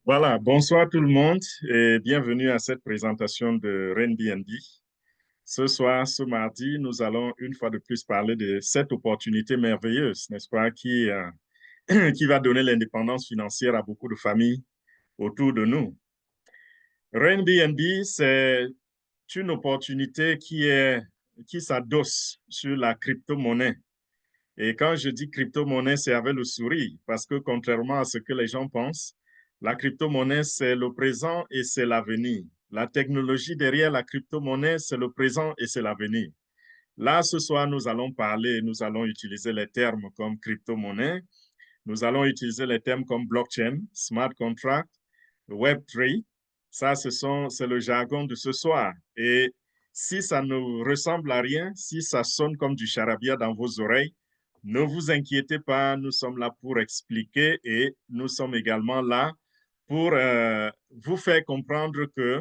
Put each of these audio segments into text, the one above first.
Voilà, bonsoir tout le monde et bienvenue à cette présentation de Airbnb. Ce soir, ce mardi, nous allons une fois de plus parler de cette opportunité merveilleuse, n'est-ce pas, qui va donner l'indépendance financière à beaucoup de familles autour de nous. Airbnb, c'est une opportunité qui s'adosse sur la crypto-monnaie. Et quand je dis crypto-monnaie, c'est avec le sourire, parce que contrairement à ce que les gens pensent, la crypto-monnaie, c'est le présent et c'est l'avenir. La technologie derrière la crypto-monnaie, c'est le présent et c'est l'avenir. Là, ce soir, nous allons utiliser les termes comme crypto-monnaie, nous allons utiliser les termes comme blockchain, smart contract, Web3. Ça, c'est le jargon de ce soir. Et si ça ne ressemble à rien, si ça sonne comme du charabia dans vos oreilles, ne vous inquiétez pas, nous sommes là pour expliquer et nous sommes également là pour vous faire comprendre que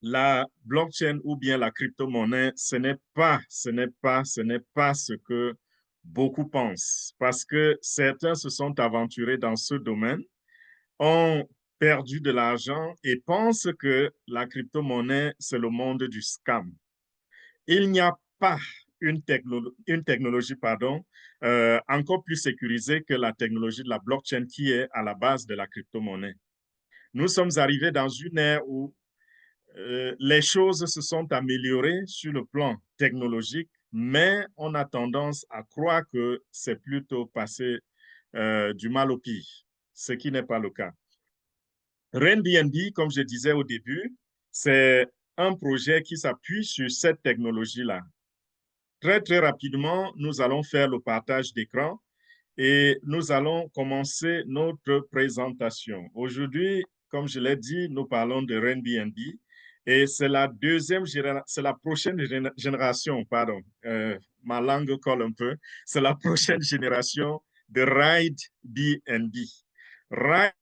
la blockchain ou bien la crypto-monnaie, ce n'est pas ce que beaucoup pensent parce que certains se sont aventurés dans ce domaine, ont perdu de l'argent et pensent que la crypto-monnaie, c'est le monde du scam. Il n'y a pas une technologie encore plus sécurisée que la technologie de la blockchain qui est à la base de la crypto-monnaie. Nous sommes arrivés dans une ère où les choses se sont améliorées sur le plan technologique, mais on a tendance à croire que c'est plutôt passé du mal au pire, ce qui n'est pas le cas. Airbnb, comme je disais au début, c'est un projet qui s'appuie sur cette technologie-là. Très, très rapidement, nous allons faire le partage d'écran et nous allons commencer notre présentation. Aujourd'hui, comme je l'ai dit, nous parlons de Airbnb et c'est la prochaine génération, pardon, ma langue colle un peu, c'est la prochaine génération de Airbnb.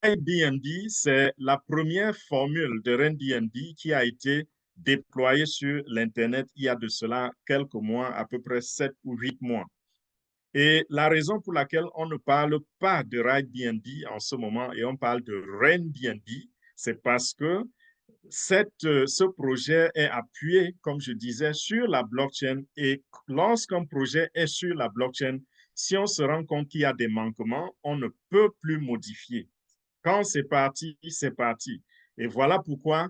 Airbnb, c'est la première formule de Airbnb qui a été déployée sur l'Internet il y a de cela quelques mois, à peu près 7 ou 8 mois. Et la raison pour laquelle on ne parle pas de Airbnb en ce moment et on parle de Airbnb, c'est parce que ce projet est appuyé, comme je disais, sur la blockchain. Et lorsqu'un projet est sur la blockchain, si on se rend compte qu'il y a des manquements, on ne peut plus modifier. Quand c'est parti, c'est parti. Et voilà pourquoi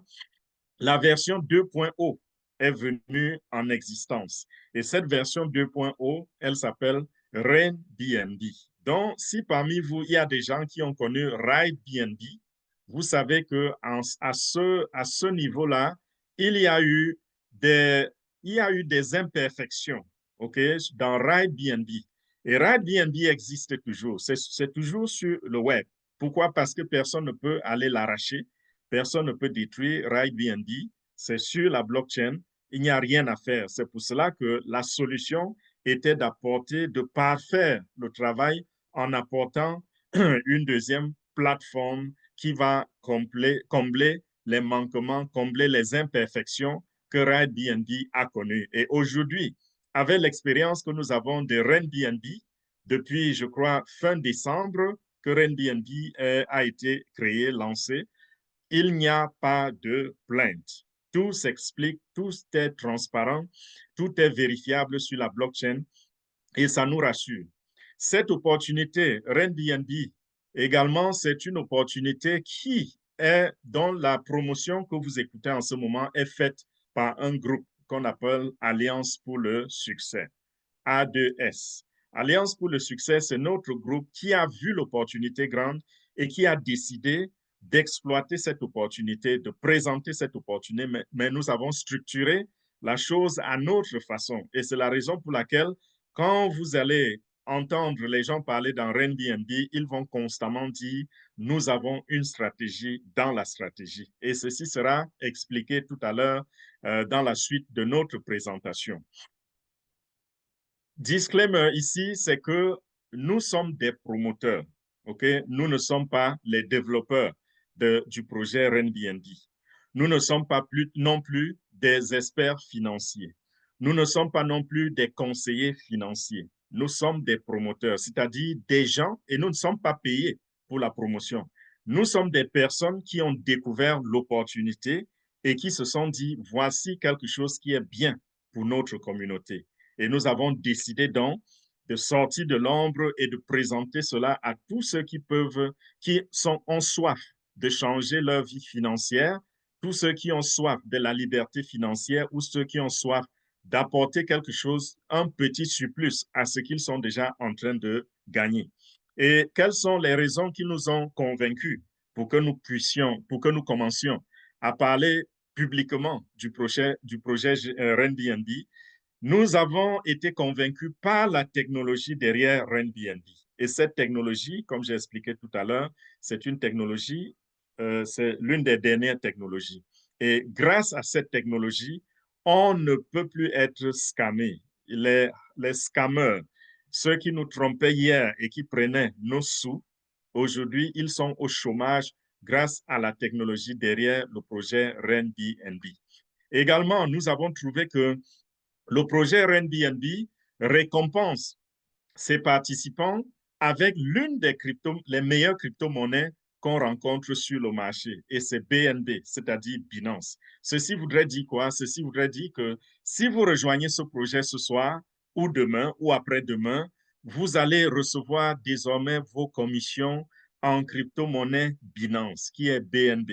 la version 2.0 est venue en existence. Et cette version 2.0, elle s'appelle Airbnb. Donc, si parmi vous, il y a des gens qui ont connu Airbnb, vous savez à ce niveau-là, il y a eu des, il y a eu des imperfections, OK, dans Airbnb. Et Airbnb existe toujours. C'est toujours sur le web. Pourquoi? Parce que personne ne peut aller l'arracher. Personne ne peut détruire Airbnb. C'est sur la blockchain. Il n'y a rien à faire. C'est pour cela que la solution était d'apporter, de parfaire le travail en apportant une deuxième plateforme qui va combler les manquements, combler les imperfections que Airbnb a connues. Et aujourd'hui, avec l'expérience que nous avons de Airbnb, depuis, je crois, fin décembre, que Airbnb a été créé, lancé, il n'y a pas de plainte. Tout s'explique, tout est transparent, tout est vérifiable sur la blockchain et ça nous rassure. Cette opportunité, Airbnb, également, c'est une opportunité qui est dans la promotion que vous écoutez en ce moment est faite par un groupe qu'on appelle Alliance pour le succès, A2S. Alliance pour le succès, c'est notre groupe qui a vu l'opportunité grande et qui a décidé d'exploiter cette opportunité, de présenter cette opportunité, mais nous avons structuré la chose à notre façon. Et c'est la raison pour laquelle, quand vous allez entendre les gens parler dans Airbnb, ils vont constamment dire, nous avons une stratégie dans la stratégie. Et ceci sera expliqué tout à l'heure dans la suite de notre présentation. Disclaimer ici, c'est que nous sommes des promoteurs, ok? Nous ne sommes pas les développeurs du projet Airbnb. Nous ne sommes pas non plus des experts financiers. Nous ne sommes pas non plus des conseillers financiers. Nous sommes des promoteurs, c'est-à-dire des gens, et nous ne sommes pas payés pour la promotion. Nous sommes des personnes qui ont découvert l'opportunité et qui se sont dit, voici quelque chose qui est bien pour notre communauté. Et nous avons décidé donc de sortir de l'ombre et de présenter cela à tous ceux qui ont soif de changer leur vie financière, tous ceux qui ont soif de la liberté financière ou ceux qui ont soif d'apporter quelque chose, un petit surplus à ce qu'ils sont déjà en train de gagner. Et quelles sont les raisons qui nous ont convaincus pour que pour que nous commencions à parler publiquement du projet Airbnb? Nous avons été convaincus par la technologie derrière Airbnb. Et cette technologie, comme j'ai expliqué tout à l'heure, c'est une technologie, c'est l'une des dernières technologies. Et grâce à cette technologie, on ne peut plus être scammé. Les scammers, ceux qui nous trompaient hier et qui prenaient nos sous, aujourd'hui, ils sont au chômage grâce à la technologie derrière le projet Airbnb. Également, nous avons trouvé que le projet Airbnb récompense ses participants avec l'une des les meilleures crypto-monnaies qu'on rencontre sur le marché, et c'est BNB, c'est-à-dire Binance. Ceci voudrait dire quoi? Ceci voudrait dire que si vous rejoignez ce projet ce soir, ou demain, ou après-demain, vous allez recevoir désormais vos commissions en crypto-monnaie Binance, qui est BNB.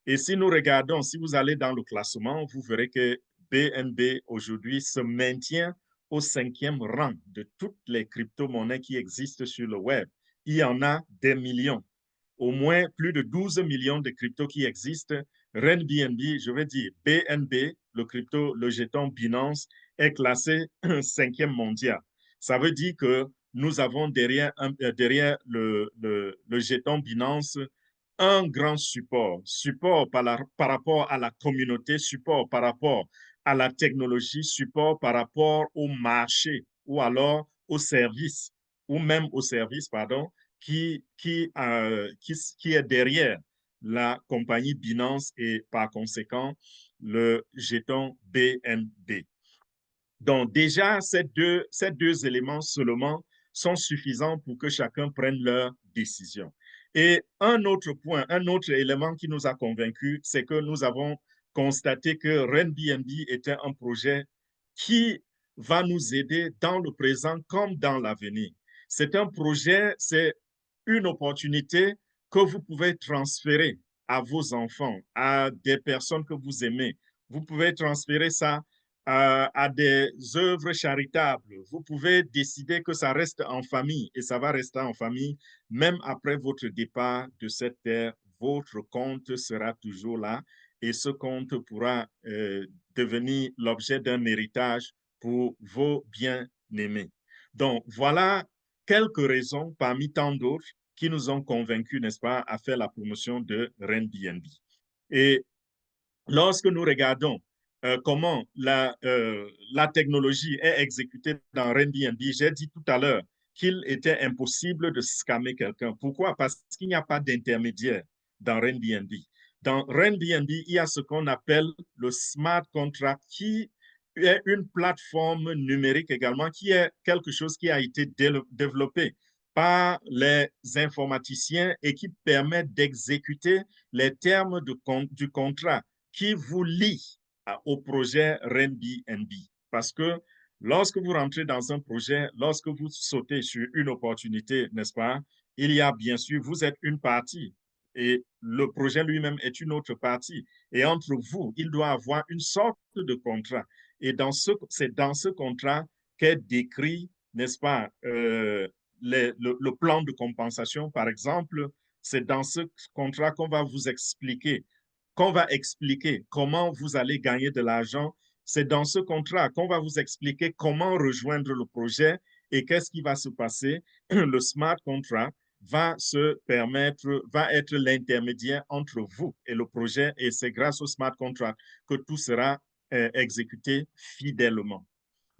Et si nous regardons, si vous allez dans le classement, vous verrez que BNB aujourd'hui se maintient au 5e rang de toutes les crypto-monnaies qui existent sur le web. Il y en a des millions, au moins plus de 12 millions de cryptos qui existent. Airbnb, je veux dire BNB, le jeton Binance, est classé 5e mondial. Ça veut dire que nous avons derrière le jeton Binance un grand support par rapport à la communauté, support par rapport à la technologie, support par rapport au marché ou alors au service, ou même au service, pardon, qui est derrière la compagnie Binance et par conséquent le jeton BNB. Donc déjà, ces deux éléments seulement sont suffisants pour que chacun prenne leur décision. Et un autre point, un autre élément qui nous a convaincus, c'est que nous avons constaté que Airbnb était un projet qui va nous aider dans le présent comme dans l'avenir. C'est un projet, c'est une opportunité que vous pouvez transférer à vos enfants, à des personnes que vous aimez. Vous pouvez transférer ça à des œuvres charitables. Vous pouvez décider que ça reste en famille et ça va rester en famille même après votre départ de cette terre. Votre compte sera toujours là et ce compte pourra devenir l'objet d'un héritage pour vos bien-aimés. Donc, voilà quelques raisons parmi tant d'autres qui nous ont convaincus, n'est-ce pas, à faire la promotion de Airbnb. Et lorsque nous regardons comment la technologie est exécutée dans Airbnb, j'ai dit tout à l'heure qu'il était impossible de scammer quelqu'un. Pourquoi? Parce qu'il n'y a pas d'intermédiaire dans Airbnb. Dans Airbnb, il y a ce qu'on appelle le smart contract qui est une plateforme numérique également, qui est quelque chose qui a été développé par les informaticiens et qui permet d'exécuter les termes du contrat qui vous lie au projet Airbnb. Parce que lorsque vous rentrez dans un projet, lorsque vous sautez sur une opportunité, n'est-ce pas, il y a bien sûr, vous êtes une partie et le projet lui-même est une autre partie. Et entre vous, il doit avoir une sorte de contrat. Et c'est dans ce contrat qu'est décrit, n'est-ce pas, le plan de compensation, par exemple. C'est dans ce contrat qu'on va expliquer comment vous allez gagner de l'argent. C'est dans ce contrat qu'on va vous expliquer comment rejoindre le projet et qu'est-ce qui va se passer. Le smart contract va être l'intermédiaire entre vous et le projet et c'est grâce au smart contract que tout sera exécuté fidèlement.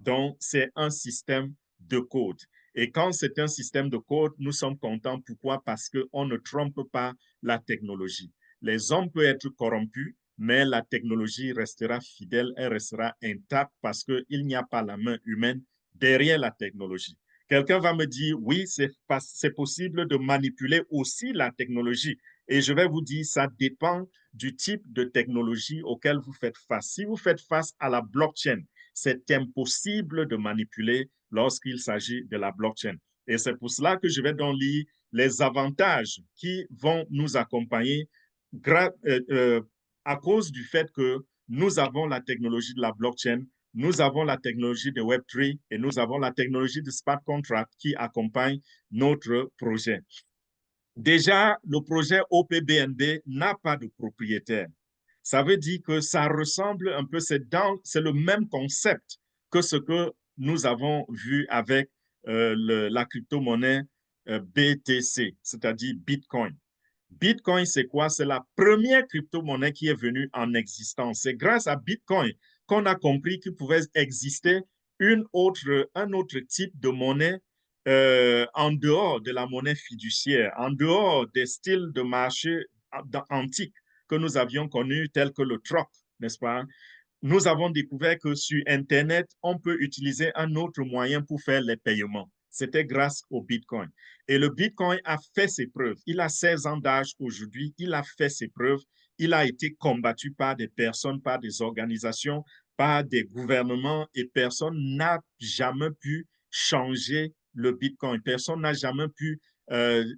Donc, c'est un système de code. Et quand c'est un système de code, nous sommes contents. Pourquoi? Parce qu'on ne trompe pas la technologie. Les hommes peuvent être corrompus, mais la technologie restera fidèle, elle restera intacte parce qu'il n'y a pas la main humaine derrière la technologie. Quelqu'un va me dire, oui, c'est possible de manipuler aussi la technologie. Et je vais vous dire, ça dépend du type de technologie auquel vous faites face. Si vous faites face à la blockchain, c'est impossible de manipuler lorsqu'il s'agit de la blockchain. Et c'est pour cela que je vais donc lire les avantages qui vont nous accompagner à cause du fait que nous avons la technologie de la blockchain, nous avons la technologie de Web3 et nous avons la technologie de smart contract qui accompagne notre projet. Déjà, le projet OPBNB n'a pas de propriétaire. Ça veut dire que ça ressemble un peu, c'est le même concept que ce que nous avons vu avec la crypto-monnaie BTC, c'est-à-dire Bitcoin. Bitcoin, c'est quoi? C'est la première crypto-monnaie qui est venue en existence. C'est grâce à Bitcoin qu'on a compris qu'il pouvait exister un autre type de monnaie en dehors de la monnaie fiduciaire, en dehors des styles de marché antiques que nous avions connus, tels que le troc, n'est-ce pas? Nous avons découvert que sur Internet, on peut utiliser un autre moyen pour faire les paiements. C'était grâce au Bitcoin. Et le Bitcoin a fait ses preuves. Il a 16 ans d'âge aujourd'hui. Il a fait ses preuves. Il a été combattu par des personnes, par des organisations, par des gouvernements et personne n'a jamais pu changer le Bitcoin. Personne n'a jamais pu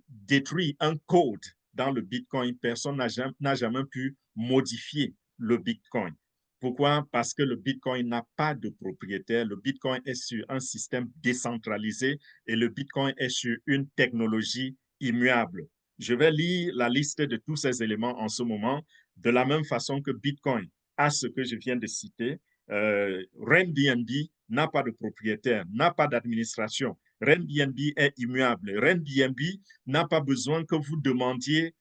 détruire un code dans le Bitcoin. Personne n'a jamais pu modifier le Bitcoin. Pourquoi? Parce que le Bitcoin n'a pas de propriétaire. Le Bitcoin est sur un système décentralisé et le Bitcoin est sur une technologie immuable. Je vais lire la liste de tous ces éléments en ce moment, de la même façon que Bitcoin a ce que je viens de citer. RenBNB n'a pas de propriétaire, n'a pas d'administration. RenBNB est immuable. RenBNB n'a pas besoin que vous demandiez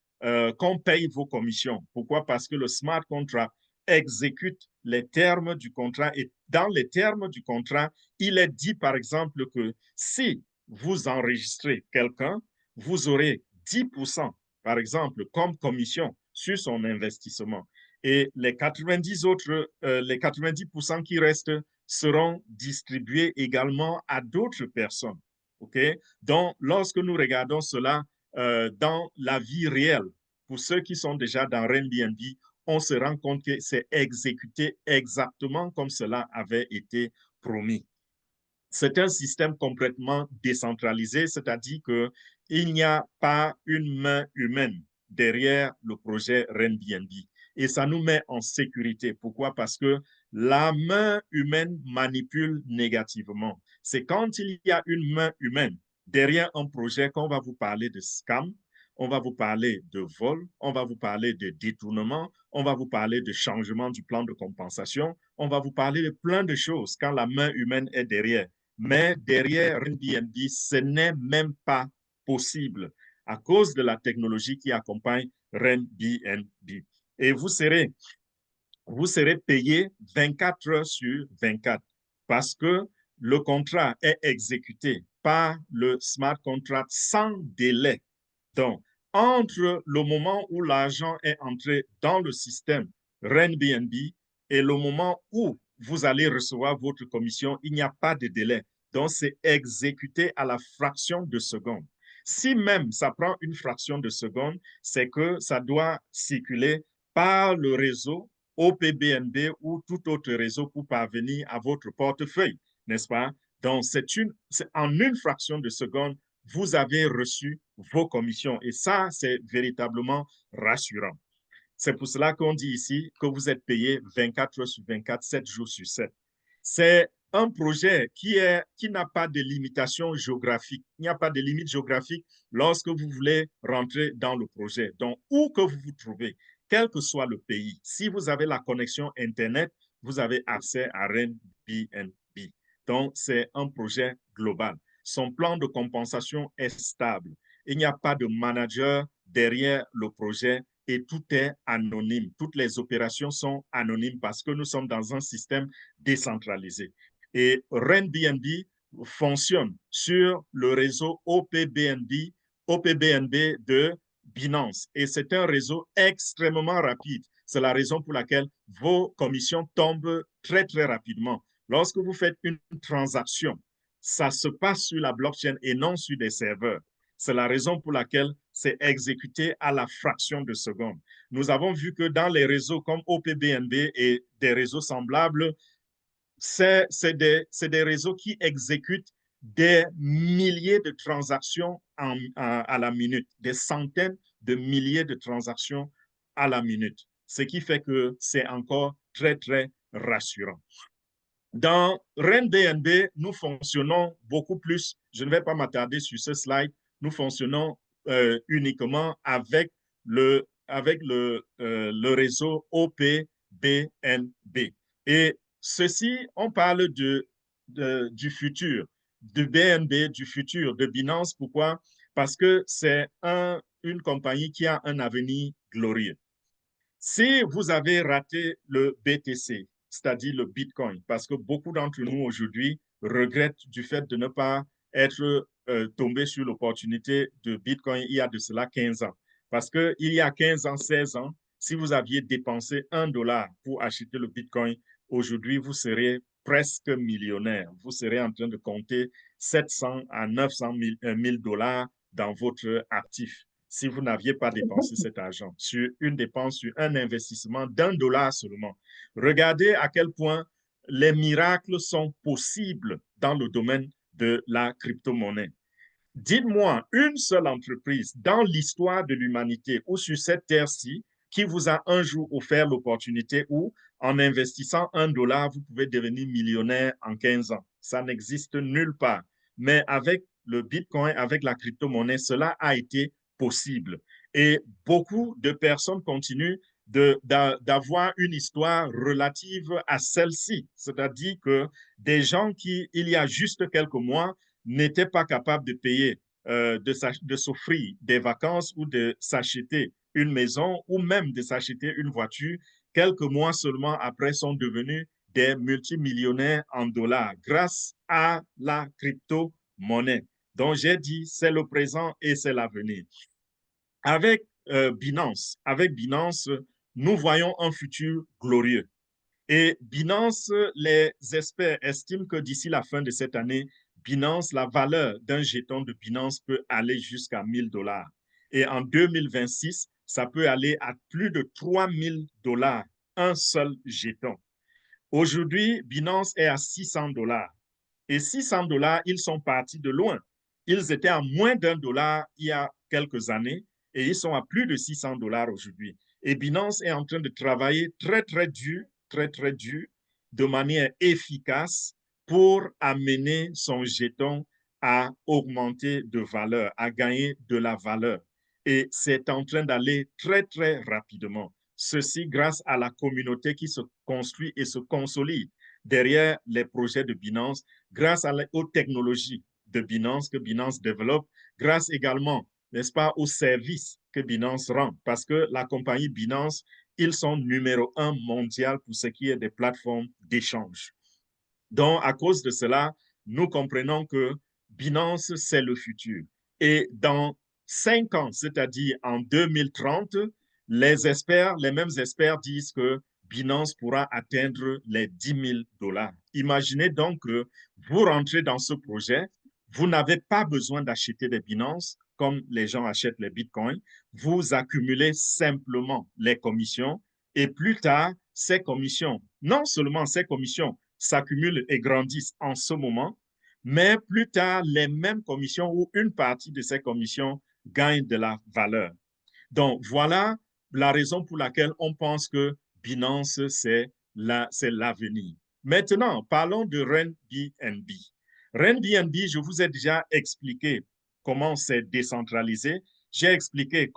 qu'on paye vos commissions. Pourquoi? Parce que le smart contract exécute les termes du contrat et dans les termes du contrat, il est dit par exemple que si vous enregistrez quelqu'un, vous aurez 10% par exemple comme commission sur son investissement et les 90% qui restent seront distribués également à d'autres personnes. OK? Donc, lorsque nous regardons cela dans la vie réelle, pour ceux qui sont déjà dans Airbnb, on se rend compte que c'est exécuté exactement comme cela avait été promis. C'est un système complètement décentralisé, c'est-à-dire qu'il n'y a pas une main humaine derrière le projet Airbnb. Et ça nous met en sécurité. Pourquoi? Parce que la main humaine manipule négativement. C'est quand il y a une main humaine derrière un projet qu'on va vous parler de scam, on va vous parler de vol, on va vous parler de détournement, on va vous parler de changement du plan de compensation, on va vous parler de plein de choses quand la main humaine est derrière. Mais derrière Airbnb, ce n'est même pas possible à cause de la technologie qui accompagne Airbnb. Et vous serez payé 24 heures sur 24 parce que le contrat est exécuté par le smart contract sans délai. Donc, entre le moment où l'argent est entré dans le système Airbnb et le moment où vous allez recevoir votre commission, il n'y a pas de délai. Donc, c'est exécuté à la fraction de seconde. Si même ça prend une fraction de seconde, c'est que ça doit circuler par le réseau OPBNB ou tout autre réseau pour parvenir à votre portefeuille, n'est-ce pas? Donc, en une fraction de seconde, vous avez reçu vos commissions. Et ça, c'est véritablement rassurant. C'est pour cela qu'on dit ici que vous êtes payé 24 heures sur 24, 7 jours sur 7. C'est un projet qui n'a pas de limitation géographique. Il n'y a pas de limite géographique lorsque vous voulez rentrer dans le projet. Donc, où que vous vous trouvez, quel que soit le pays, si vous avez la connexion Internet, vous avez accès à Airbnb. Donc, c'est un projet global. Son plan de compensation est stable. Il n'y a pas de manager derrière le projet et tout est anonyme. Toutes les opérations sont anonymes parce que nous sommes dans un système décentralisé. Et Airbnb fonctionne sur le réseau OPBNB de Binance. Et c'est un réseau extrêmement rapide. C'est la raison pour laquelle vos commissions tombent très, très rapidement. Lorsque vous faites une transaction, ça se passe sur la blockchain et non sur des serveurs. C'est la raison pour laquelle c'est exécuté à la fraction de seconde. Nous avons vu que dans les réseaux comme OPBNB et des réseaux semblables, c'est des réseaux qui exécutent des milliers de transactions à la minute, des centaines de milliers de transactions à la minute, ce qui fait que c'est encore très, très rassurant. Dans RenBNB, nous fonctionnons beaucoup plus, je ne vais pas m'attarder sur ce slide, nous fonctionnons uniquement avec le réseau OPBNB. Et ceci, on parle du futur, du BNB, du futur de Binance. Pourquoi? Parce que c'est une compagnie qui a un avenir glorieux. Si vous avez raté le BTC, c'est-à-dire le Bitcoin, parce que beaucoup d'entre nous aujourd'hui regrettent du fait de ne pas être tombés sur l'opportunité de Bitcoin il y a de cela 15 ans. Parce qu'il y a 15 ans, 16 ans, si vous aviez dépensé $1 pour acheter le Bitcoin, aujourd'hui, vous serez presque millionnaire. Vous serez en train de compter 700 à 900 000 dollars dans votre actif si vous n'aviez pas dépensé cet argent sur une dépense, sur un investissement d'$1 seulement. Regardez à quel point les miracles sont possibles dans le domaine de la crypto-monnaie. Dites-moi une seule entreprise dans l'histoire de l'humanité ou sur cette terre-ci qui vous a un jour offert l'opportunité où, en investissant $1, vous pouvez devenir millionnaire en 15 ans. Ça n'existe nulle part. Mais avec le Bitcoin, avec la crypto-monnaie, cela a été possible. Et beaucoup de personnes continuent d'avoir une histoire relative à celle-ci. C'est-à-dire que des gens qui, il y a juste quelques mois, n'étaient pas capables de payer, de s'offrir des vacances ou de s'acheter une maison ou même de s'acheter une voiture, quelques mois seulement après sont devenus des multimillionnaires en dollars grâce à la crypto-monnaie. Donc, j'ai dit, c'est le présent et c'est l'avenir. Avec Binance, nous voyons un futur glorieux. Et Binance, les experts estiment que d'ici la fin de cette année, Binance, la valeur d'un jeton de Binance peut aller jusqu'à $1,000. Et en 2026, ça peut aller à plus de $3,000, un seul jeton. Aujourd'hui, Binance est à $600. Et $600, ils sont partis de loin. Ils étaient à moins d'$1 il y a quelques années et ils sont à plus de $600 aujourd'hui. Et Binance est en train de travailler très, très dur, de manière efficace pour amener son jeton à augmenter de valeur, à gagner de la valeur. Et c'est en train d'aller très, très rapidement. Ceci grâce à la communauté qui se construit et se consolide derrière les projets de Binance, grâce aux technologies de Binance que Binance développe, grâce également, n'est-ce pas, aux services que Binance rend, parce que la compagnie Binance, ils sont numéro 1 mondial pour ce qui est des plateformes d'échange. Donc, à cause de cela, nous comprenons que Binance, c'est le futur. Et dans 5 ans, c'est-à-dire en 2030, les mêmes experts disent que Binance pourra atteindre les $10,000. Imaginez donc que vous rentrez dans ce projet, vous n'avez pas besoin d'acheter des Binance comme les gens achètent les bitcoins, vous accumulez simplement les commissions et plus tard, ces commissions, non seulement ces commissions s'accumulent et grandissent en ce moment, mais plus tard, les mêmes commissions ou une partie de ces commissions gagnent de la valeur. Donc, voilà la raison pour laquelle on pense que Binance, c'est l'avenir. Maintenant, parlons de RenBNB. RenBNB, je vous ai déjà expliqué comment c'est décentralisé. J'ai expliqué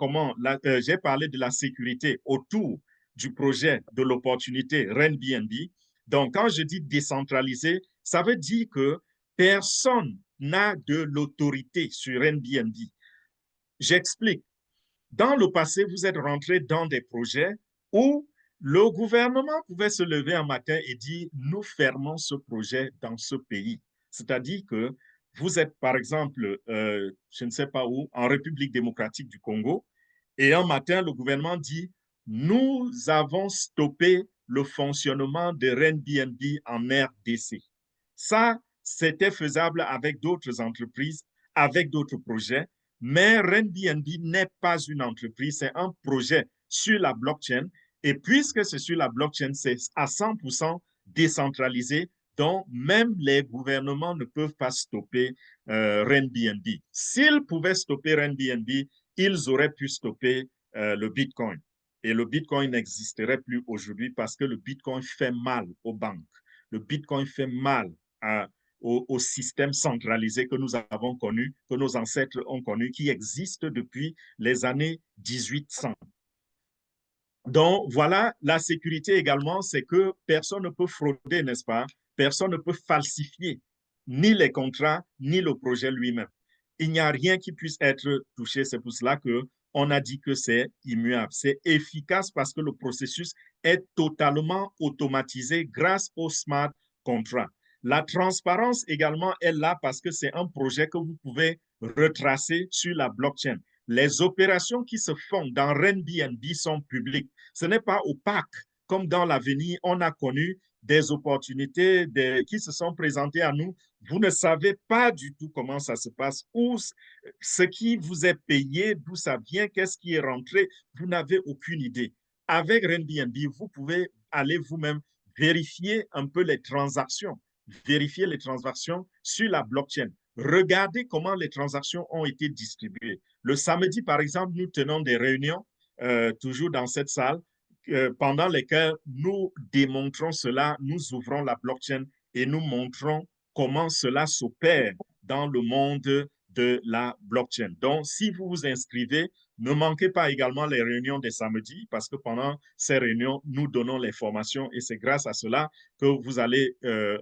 j'ai parlé de la sécurité autour du projet de l'opportunité RenBNB. Donc, quand je dis décentralisé, ça veut dire que personne n'a de l'autorité sur RenBNB. J'explique. Dans le passé, vous êtes rentré dans des projets où le gouvernement pouvait se lever un matin et dire, nous fermons ce projet dans ce pays. C'est-à-dire que vous êtes, par exemple, je ne sais pas où, en République démocratique du Congo, et un matin, le gouvernement dit, nous avons stoppé le fonctionnement de RenBNB en RDC. Ça, c'était faisable avec d'autres entreprises, avec d'autres projets, mais Airbnb n'est pas une entreprise, c'est un projet sur la blockchain. Et puisque c'est sur la blockchain, c'est à 100% décentralisé, donc même les gouvernements ne peuvent pas stopper Airbnb. S'ils pouvaient stopper Airbnb, ils auraient pu stopper le Bitcoin. Et le Bitcoin n'existerait plus aujourd'hui parce que le Bitcoin fait mal aux banques. Le Bitcoin fait mal au système centralisé que nous avons connu, que nos ancêtres ont connu, qui existe depuis les années 1800. Donc, voilà, la sécurité également, c'est que personne ne peut frauder, n'est-ce pas? Personne ne peut falsifier ni les contrats, ni le projet lui-même. Il n'y a rien qui puisse être touché. C'est pour cela qu'on a dit que c'est immuable. C'est efficace parce que le processus est totalement automatisé grâce au smart contract. La transparence également est là parce que c'est un projet que vous pouvez retracer sur la blockchain. Les opérations qui se font dans Airbnb sont publiques. Ce n'est pas opaque. Comme dans l'avenir, on a connu des opportunités qui se sont présentées à nous. Vous ne savez pas du tout comment ça se passe, où ce qui vous est payé, d'où ça vient, qu'est-ce qui est rentré. Vous n'avez aucune idée. Avec Airbnb, vous pouvez aller vous-même vérifier un peu les transactions, vérifier les transactions sur la blockchain. Regardez comment les transactions ont été distribuées. Le samedi, par exemple, nous tenons des réunions, toujours dans cette salle, pendant lesquelles nous démontrons cela, nous ouvrons la blockchain et nous montrons comment cela s'opère dans le monde de la blockchain. Donc, si vous vous inscrivez, ne manquez pas également les réunions des samedis parce que pendant ces réunions, nous donnons les formations et c'est grâce à cela que vous allez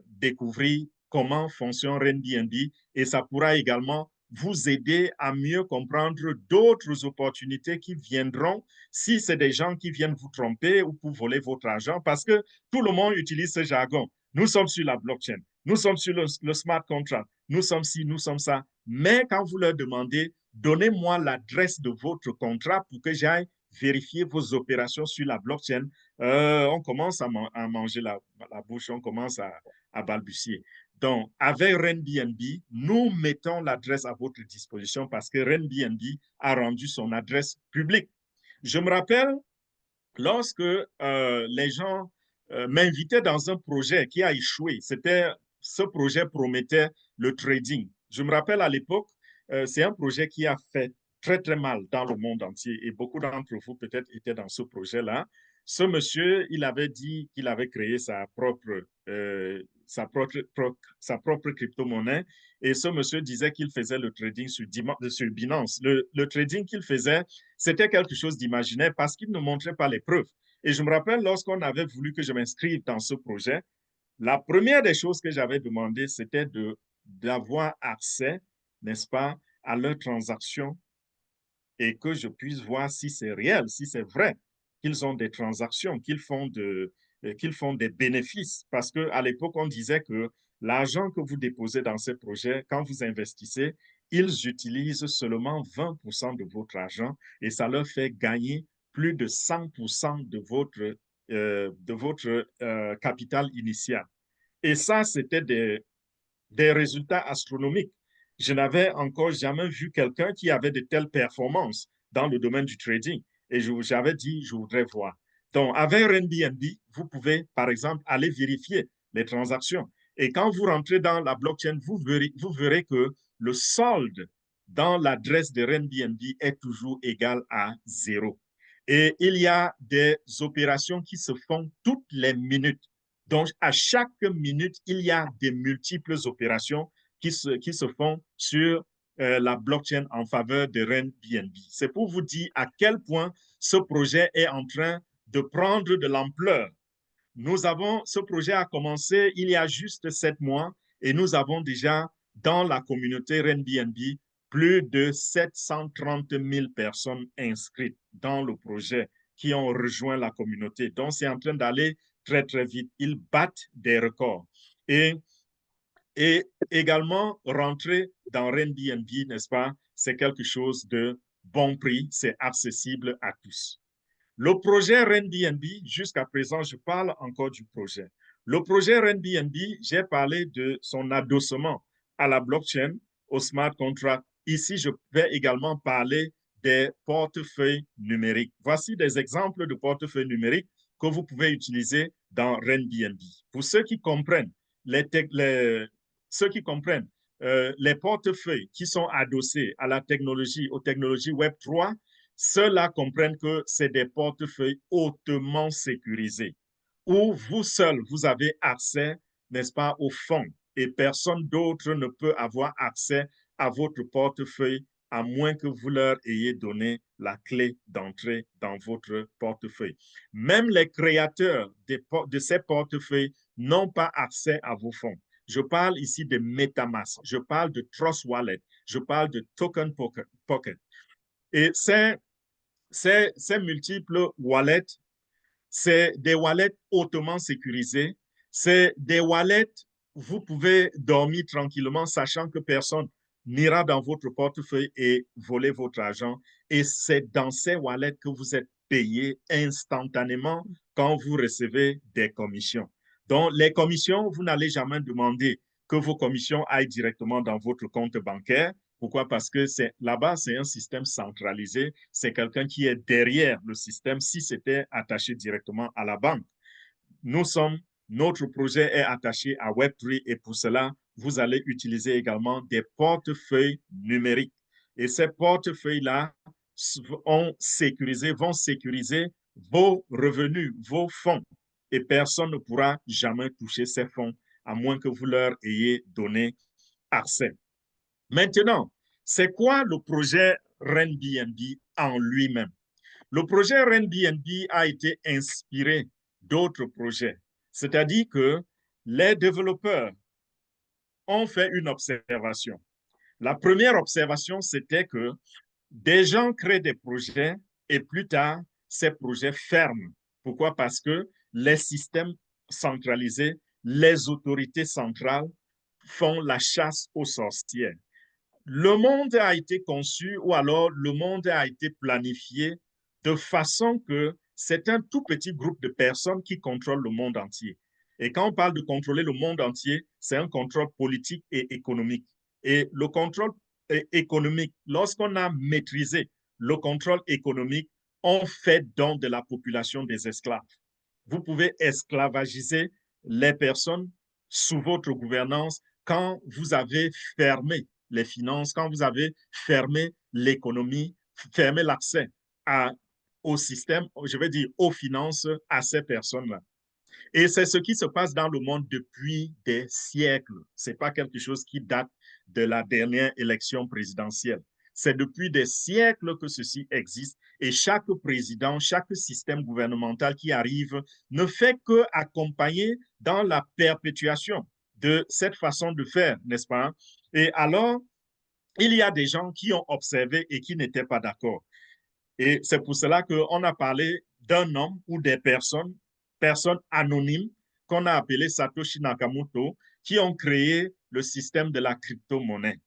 découvrir comment fonctionne Airbnb et ça pourra également vous aider à mieux comprendre d'autres opportunités qui viendront si c'est des gens qui viennent vous tromper ou pour voler votre argent, parce que tout le monde utilise ce jargon. Nous sommes sur la blockchain, nous sommes sur le smart contract, nous sommes ci, nous sommes ça. Mais quand vous leur demandez, donnez-moi l'adresse de votre contrat pour que j'aille vérifier vos opérations sur la blockchain, on commence à manger la bouche, on commence à balbutier. Donc, avec Airbnb, nous mettons l'adresse à votre disposition parce que Airbnb a rendu son adresse publique. Je me rappelle lorsque les gens m'invitaient dans un projet qui a échoué. Ce projet promettait le trading. Je me rappelle à l'époque, c'est un projet qui a fait très, très mal dans le monde entier et beaucoup d'entre vous peut-être étaient dans ce projet-là. Ce monsieur, il avait dit qu'il avait créé sa propre crypto-monnaie et ce monsieur disait qu'il faisait le trading sur Binance. Le trading qu'il faisait, c'était quelque chose d'imaginaire parce qu'il ne montrait pas les preuves. Et je me rappelle lorsqu'on avait voulu que je m'inscrive dans ce projet, la première des choses que j'avais demandé, c'était d'avoir accès, n'est-ce pas, à leurs transactions et que je puisse voir si c'est réel, si c'est vrai qu'ils ont des transactions, qu'ils font des bénéfices. Parce qu'à l'époque, on disait que l'argent que vous déposez dans ces projets, quand vous investissez, ils utilisent seulement 20% de votre argent et ça leur fait gagner plus de 100% de votre capital initial. Et ça, c'était des résultats astronomiques. Je n'avais encore jamais vu quelqu'un qui avait de telles performances dans le domaine du trading. Et j'avais dit, je voudrais voir. Donc, avec Airbnb, vous pouvez, par exemple, aller vérifier les transactions. Et quand vous rentrez dans la blockchain, vous verrez que le solde dans l'adresse de Airbnb est toujours égal à zéro. Et il y a des opérations qui se font toutes les minutes. Donc, à chaque minute, il y a des multiples opérations qui se font sur la blockchain en faveur de Airbnb. C'est pour vous dire à quel point ce projet est en train de prendre de l'ampleur. Ce projet a commencé il y a juste 7 mois et nous avons déjà dans la communauté Airbnb plus de 730 000 personnes inscrites dans le projet qui ont rejoint la communauté. Donc, c'est en train d'aller très, très vite. Ils battent des records. Et également, rentrer dans Airbnb, n'est-ce pas, c'est quelque chose de bon prix, c'est accessible à tous. Le projet Airbnb, jusqu'à présent, je parle encore du projet. Le projet Airbnb, j'ai parlé de son adossement à la blockchain, au smart contract. Ici, je vais également parler des portefeuilles numériques. Voici des exemples de portefeuilles numériques que vous pouvez utiliser dans Airbnb. Pour ceux qui comprennent ceux qui comprennent les portefeuilles qui sont adossés à la technologie, aux technologies Web3, ceux-là comprennent que c'est des portefeuilles hautement sécurisés où vous seul, vous avez accès, n'est-ce pas, au fonds et personne d'autre ne peut avoir accès à votre portefeuille à moins que vous leur ayez donné la clé d'entrée dans votre portefeuille. Même les créateurs de ces portefeuilles n'ont pas accès à vos fonds. Je parle ici de MetaMask, je parle de Trust Wallet, je parle de Token Pocket. Et ces multiples wallets, c'est des wallets hautement sécurisés. C'est des wallets, vous pouvez dormir tranquillement, sachant que personne n'ira dans votre portefeuille et voler votre argent. Et c'est dans ces wallets que vous êtes payé instantanément quand vous recevez des commissions. Donc, les commissions, vous n'allez jamais demander que vos commissions aillent directement dans votre compte bancaire. Pourquoi? Parce que là-bas, c'est un système centralisé. C'est quelqu'un qui est derrière le système si c'était attaché directement à la banque. Notre projet est attaché à Web3 et pour cela, vous allez utiliser également des portefeuilles numériques. Et ces portefeuilles-là vont sécuriser vos revenus, vos fonds. Et personne ne pourra jamais toucher ces fonds à moins que vous leur ayez donné accès. Maintenant, c'est quoi le projet Airbnb en lui-même? Le projet Airbnb a été inspiré d'autres projets, c'est-à-dire que les développeurs ont fait une observation. La première observation, c'était que des gens créent des projets et plus tard, ces projets ferment. Pourquoi? Parce que les systèmes centralisés, les autorités centrales font la chasse aux sorcières. Le monde a été conçu ou alors le monde a été planifié de façon que c'est un tout petit groupe de personnes qui contrôlent le monde entier. Et quand on parle de contrôler le monde entier, c'est un contrôle politique et économique. Et le contrôle économique, lorsqu'on a maîtrisé le contrôle économique, on fait don de la population des esclaves. Vous pouvez esclavagiser les personnes sous votre gouvernance quand vous avez fermé les finances, quand vous avez fermé l'économie, fermé l'accès au système, je vais dire aux finances, à ces personnes-là. Et c'est ce qui se passe dans le monde depuis des siècles. Ce n'est pas quelque chose qui date de la dernière élection présidentielle. C'est depuis des siècles que ceci existe et chaque président, chaque système gouvernemental qui arrive ne fait que accompagner dans la perpétuation de cette façon de faire, n'est-ce pas? Et alors, il y a des gens qui ont observé et qui n'étaient pas d'accord. Et c'est pour cela qu'on a parlé d'un homme ou des personnes anonymes qu'on a appelées Satoshi Nakamoto, qui ont créé le système de la crypto-monnaie.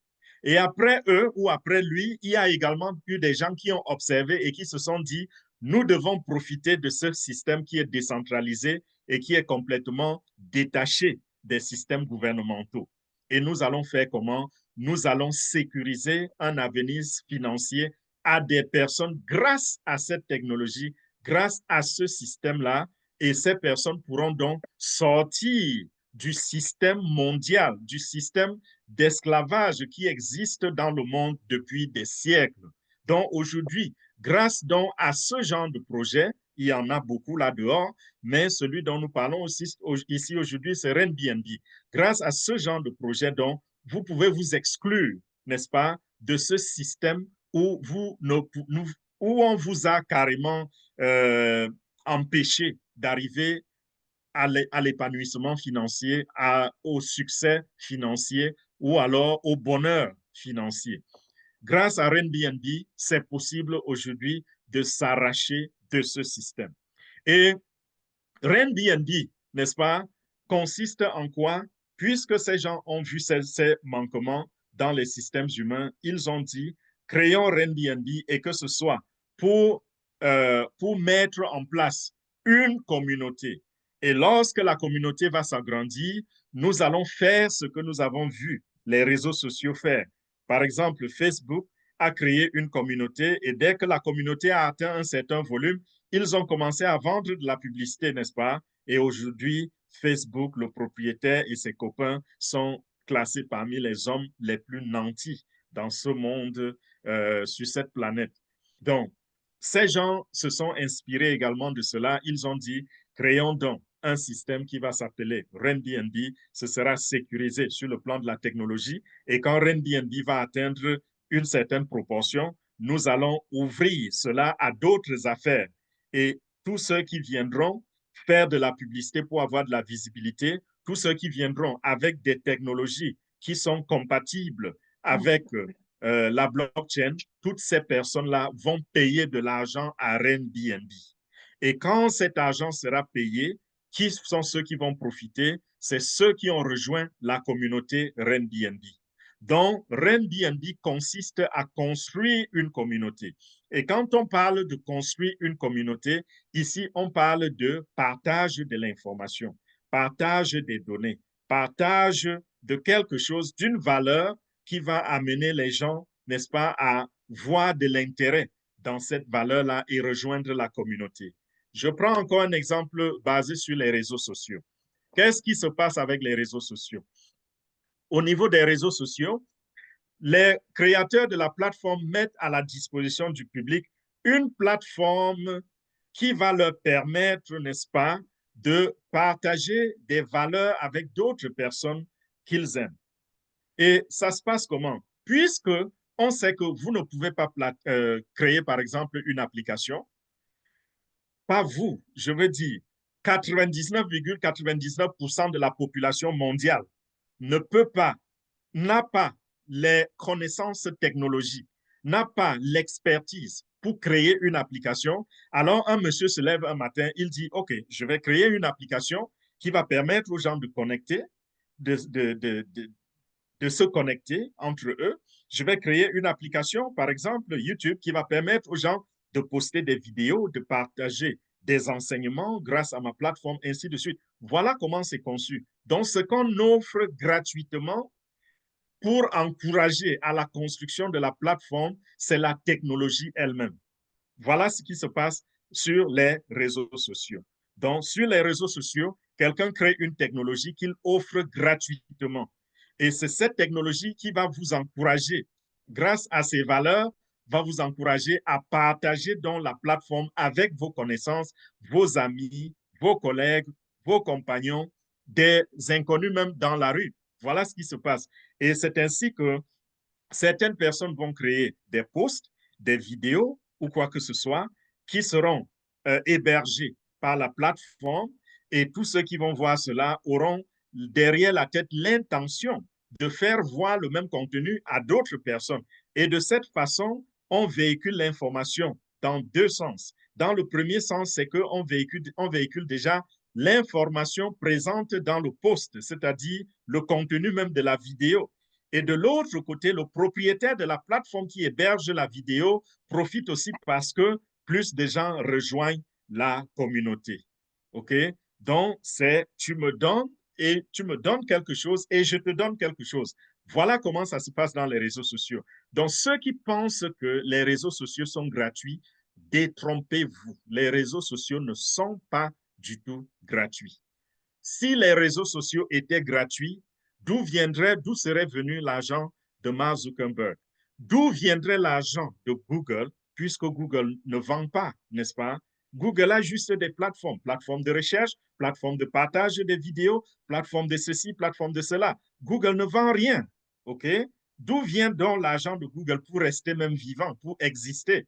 Et après eux ou après lui, il y a également eu des gens qui ont observé et qui se sont dit, nous devons profiter de ce système qui est décentralisé et qui est complètement détaché des systèmes gouvernementaux. Et nous allons faire comment? Nous allons sécuriser un avenir financier à des personnes grâce à cette technologie, grâce à ce système-là. Et ces personnes pourront donc sortir du système mondial, du système d'esclavage qui existe dans le monde depuis des siècles. Donc aujourd'hui, grâce donc à ce genre de projet, il y en a beaucoup là-dehors, mais celui dont nous parlons aussi ici aujourd'hui, c'est Airbnb. Grâce à ce genre de projet, donc, vous pouvez vous exclure, n'est-ce pas, de ce système où, où on vous a carrément empêché d'arriver à l'épanouissement financier, au succès financier ou alors au bonheur financier. Grâce à Airbnb, c'est possible aujourd'hui de s'arracher de ce système. Et Airbnb, n'est-ce pas, consiste en quoi? Puisque ces gens ont vu ces manquements dans les systèmes humains, ils ont dit, créons Airbnb et que ce soit pour mettre en place une communauté Et lorsque la communauté va s'agrandir, nous allons faire ce que nous avons vu les réseaux sociaux faire. Par exemple, Facebook a créé une communauté et dès que la communauté a atteint un certain volume, ils ont commencé à vendre de la publicité, n'est-ce pas? Et aujourd'hui, Facebook, le propriétaire et ses copains sont classés parmi les hommes les plus nantis dans ce monde, sur cette planète. Donc, ces gens se sont inspirés également de cela. Ils ont dit, créons donc un système qui va s'appeler Airbnb. Ce sera sécurisé sur le plan de la technologie. Et quand Airbnb va atteindre une certaine proportion, nous allons ouvrir cela à d'autres affaires. Et tous ceux qui viendront faire de la publicité pour avoir de la visibilité, tous ceux qui viendront avec des technologies qui sont compatibles avec la blockchain, toutes ces personnes-là vont payer de l'argent à Airbnb. Et quand cet argent sera payé, qui sont ceux qui vont profiter? C'est ceux qui ont rejoint la communauté Airbnb. Donc, Airbnb consiste à construire une communauté. Et quand on parle de construire une communauté, ici, on parle de partage de l'information, partage des données, partage de quelque chose, d'une valeur qui va amener les gens, n'est-ce pas, à voir de l'intérêt dans cette valeur-là et rejoindre la communauté. Je prends encore un exemple basé sur les réseaux sociaux. Qu'est-ce qui se passe avec les réseaux sociaux? Au niveau des réseaux sociaux, les créateurs de la plateforme mettent à la disposition du public une plateforme qui va leur permettre, n'est-ce pas, de partager des valeurs avec d'autres personnes qu'ils aiment. Et ça se passe comment? Puisque on sait que vous ne pouvez pas créer, par exemple, une application, pas vous, je veux dire, 99,99% de la population mondiale ne peut pas, n'a pas les connaissances technologiques, n'a pas l'expertise pour créer une application. Alors, un monsieur se lève un matin, il dit, OK, je vais créer une application qui va permettre aux gens de connecter, de se connecter entre eux. Je vais créer une application, par exemple YouTube, qui va permettre aux gens de poster des vidéos, de partager des enseignements grâce à ma plateforme, ainsi de suite. Voilà comment c'est conçu. Donc, ce qu'on offre gratuitement pour encourager à la construction de la plateforme, c'est la technologie elle-même. Voilà ce qui se passe sur les réseaux sociaux. Donc, sur les réseaux sociaux, quelqu'un crée une technologie qu'il offre gratuitement. Et c'est cette technologie qui va vous encourager, grâce à ses valeurs, va vous encourager à partager dans la plateforme avec vos connaissances, vos amis, vos collègues, vos compagnons, des inconnus même dans la rue. Voilà ce qui se passe. Et c'est ainsi que certaines personnes vont créer des posts, des vidéos ou quoi que ce soit qui seront hébergés par la plateforme et tous ceux qui vont voir cela auront derrière la tête l'intention de faire voir le même contenu à d'autres personnes. Et de cette façon, on véhicule l'information dans deux sens. Dans le premier sens, c'est qu'on véhicule déjà l'information présente dans le post, c'est-à-dire le contenu même de la vidéo. Et de l'autre côté, le propriétaire de la plateforme qui héberge la vidéo profite aussi parce que plus de gens rejoignent la communauté. OK? Donc, c'est tu me donnes et tu me donnes quelque chose et je te donne quelque chose. Voilà comment ça se passe dans les réseaux sociaux. Donc, ceux qui pensent que les réseaux sociaux sont gratuits, détrompez-vous. Les réseaux sociaux ne sont pas du tout gratuits. Si les réseaux sociaux étaient gratuits, d'où serait venu l'argent de Mark Zuckerberg? D'où viendrait l'argent de Google, puisque Google ne vend pas, n'est-ce pas? Google a juste des plateformes, plateformes de recherche, plateformes de partage des vidéos, plateformes de ceci, plateformes de cela. Google ne vend rien, OK? D'où vient donc l'argent de Google pour rester même vivant, pour exister?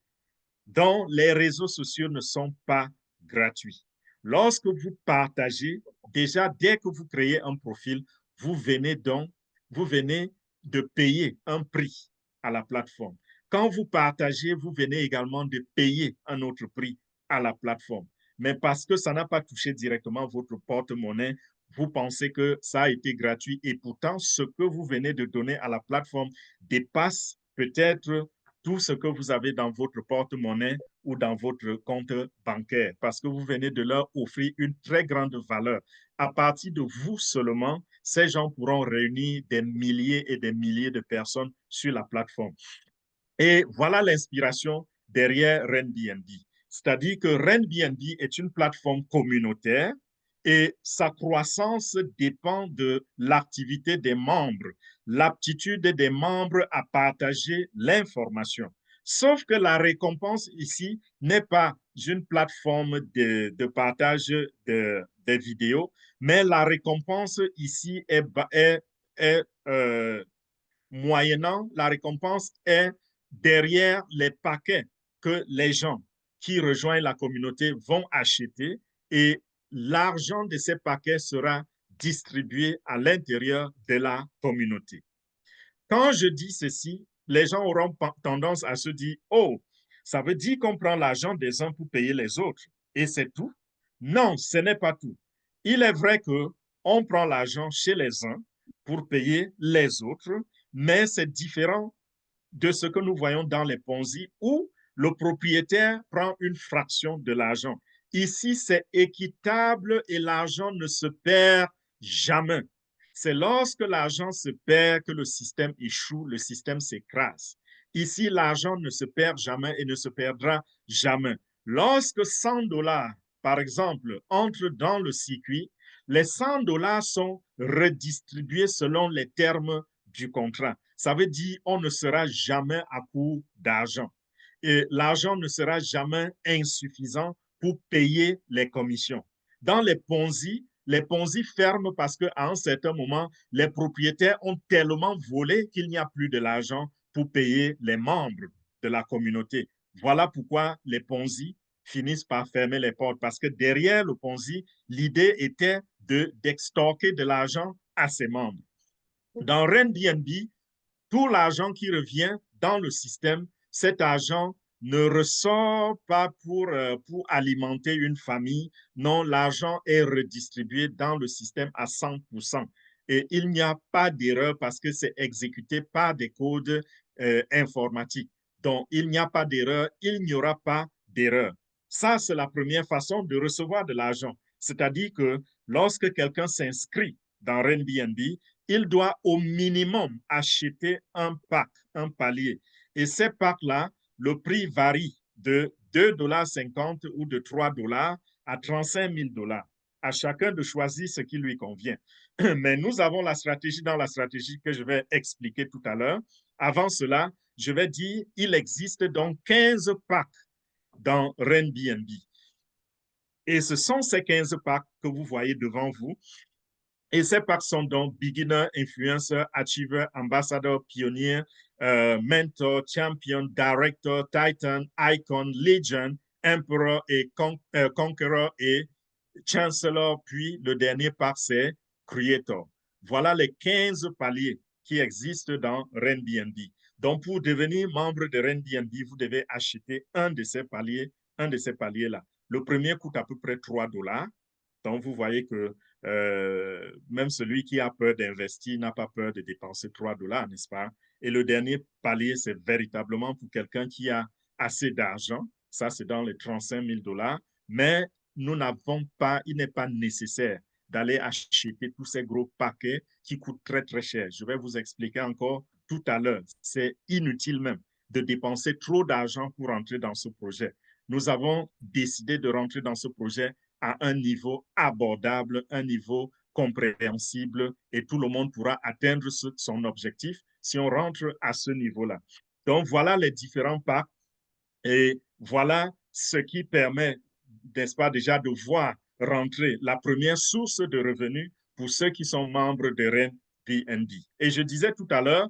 Donc, les réseaux sociaux ne sont pas gratuits. Lorsque vous partagez, déjà, dès que vous créez un profil, vous venez de payer un prix à la plateforme. Quand vous partagez, vous venez également de payer un autre prix à la plateforme. Mais parce que ça n'a pas touché directement votre porte-monnaie, vous pensez que ça a été gratuit et pourtant, ce que vous venez de donner à la plateforme dépasse peut-être tout ce que vous avez dans votre porte-monnaie ou dans votre compte bancaire parce que vous venez de leur offrir une très grande valeur. À partir de vous seulement, ces gens pourront réunir des milliers et des milliers de personnes sur la plateforme. Et voilà l'inspiration derrière Renbnb. C'est-à-dire que Renbnb est une plateforme communautaire et sa croissance dépend de l'activité des membres, l'aptitude des membres à partager l'information. Sauf que la récompense ici n'est pas une plateforme de partage des vidéos, mais la récompense ici est moyennant, la récompense est derrière les paquets que les gens qui rejoignent la communauté vont acheter et l'argent de ces paquets sera distribué à l'intérieur de la communauté. Quand je dis ceci, les gens auront tendance à se dire, oh, ça veut dire qu'on prend l'argent des uns pour payer les autres et c'est tout? Non, ce n'est pas tout. Il est vrai qu'on prend l'argent chez les uns pour payer les autres, mais c'est différent de ce que nous voyons dans les Ponzi où le propriétaire prend une fraction de l'argent. Ici, c'est équitable et l'argent ne se perd jamais. C'est lorsque l'argent se perd que le système échoue, le système s'écrase. Ici, l'argent ne se perd jamais et ne se perdra jamais. Lorsque 100 dollars, par exemple, entrent dans le circuit, les 100 dollars sont redistribués selon les termes du contrat. Ça veut dire qu'on ne sera jamais à court d'argent. Et l'argent ne sera jamais insuffisant pour payer les commissions. Dans les Ponzi ferment parce qu'à un certain moment, les propriétaires ont tellement volé qu'il n'y a plus de l'argent pour payer les membres de la communauté. Voilà pourquoi les Ponzi finissent par fermer les portes parce que derrière le Ponzi, l'idée était d'extorquer de l'argent à ses membres. Dans Renbnb, tout l'argent qui revient dans le système, cet argent ne ressort pas pour alimenter une famille. Non, l'argent est redistribué dans le système à 100%. Et il n'y a pas d'erreur parce que c'est exécuté par des codes informatiques. Donc, il n'y a pas d'erreur, il n'y aura pas d'erreur. Ça, c'est la première façon de recevoir de l'argent. C'est-à-dire que lorsque quelqu'un s'inscrit dans Renbnb, il doit au minimum acheter un pack, un palier. Et ces packs-là, le prix varie de 2,50 $ ou de 3 $ à 35 000 $. À chacun de choisir ce qui lui convient. Mais nous avons la stratégie dans la stratégie que je vais expliquer tout à l'heure. Avant cela, je vais dire, il existe donc 15 packs dans Renbnb. Et ce sont ces 15 packs que vous voyez devant vous. Et ces packs sont donc beginner, influencer, achiever, ambassador, pionnier, mentor, champion, director, titan, icon, legend, emperor et conqueror et chancellor. Puis le dernier pack, c'est creator. Voilà les 15 paliers qui existent dans Renbnb. Donc, pour devenir membre de Renbnb, vous devez acheter un de ces paliers-là. Le premier coûte à peu près 3 $. Donc, vous voyez que même celui qui a peur d'investir n'a pas peur de dépenser 3 $, n'est-ce pas? Et le dernier palier, c'est véritablement pour quelqu'un qui a assez d'argent. Ça, c'est dans les 35 000 $. Mais nous n'avons pas, il n'est pas nécessaire d'aller acheter tous ces gros paquets qui coûtent très, très cher. Je vais vous expliquer encore tout à l'heure. C'est inutile même de dépenser trop d'argent pour entrer dans ce projet. Nous avons décidé de rentrer dans ce projet à un niveau abordable, un niveau compréhensible et tout le monde pourra atteindre son objectif si on rentre à ce niveau-là. Donc, voilà les différents packs et voilà ce qui permet, n'est-ce pas, déjà de voir rentrer la première source de revenus pour ceux qui sont membres de Renbnb. Et je disais tout à l'heure,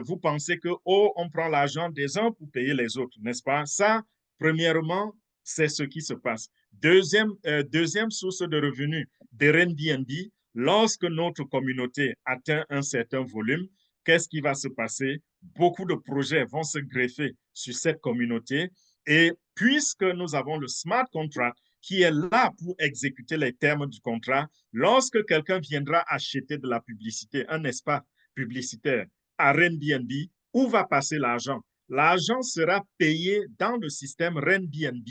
vous pensez que, oh, on prend l'argent des uns pour payer les autres, n'est-ce pas? Ça, premièrement, c'est ce qui se passe. Deuxième source de revenus de Renbnb, lorsque notre communauté atteint un certain volume, qu'est-ce qui va se passer? Beaucoup de projets vont se greffer sur cette communauté et puisque nous avons le smart contract qui est là pour exécuter les termes du contrat, lorsque quelqu'un viendra acheter de la publicité, un espace publicitaire à Renbnb, où va passer l'argent? l'argent sera payé dans le système RenBNB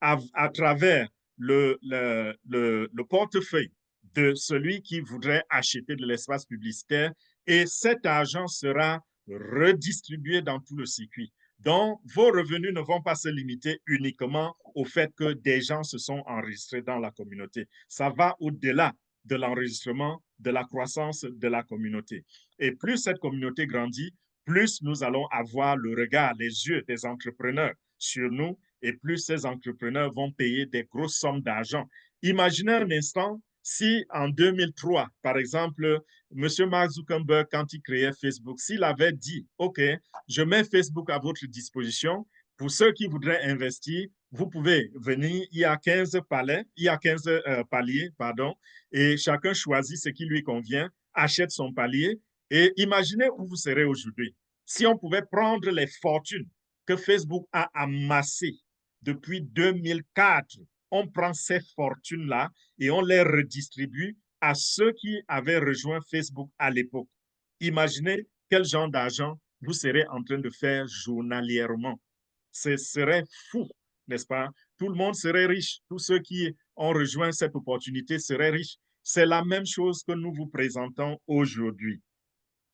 à travers le portefeuille de celui qui voudrait acheter de l'espace publicitaire et cet argent sera redistribué dans tout le circuit. Donc, vos revenus ne vont pas se limiter uniquement au fait que des gens se sont enregistrés dans la communauté. Ça va au-delà de l'enregistrement, de la croissance de la communauté. Et plus cette communauté grandit, plus nous allons avoir le regard, les yeux des entrepreneurs sur nous et plus ces entrepreneurs vont payer des grosses sommes d'argent. Imaginez un instant si en 2003, par exemple, M. Mark Zuckerberg, quand il créait Facebook, s'il avait dit, OK, je mets Facebook à votre disposition, pour ceux qui voudraient investir, vous pouvez venir, il y a 15 palais, il y a 15 paliers, pardon, et chacun choisit ce qui lui convient, achète son palier, et imaginez où vous serez aujourd'hui. Si on pouvait prendre les fortunes que Facebook a amassées depuis 2004, on prend ces fortunes-là et on les redistribue à ceux qui avaient rejoint Facebook à l'époque. Imaginez quel genre d'argent vous serez en train de faire journalièrement. Ce serait fou, n'est-ce pas? Tout le monde serait riche. Tous ceux qui ont rejoint cette opportunité seraient riches. C'est la même chose que nous vous présentons aujourd'hui.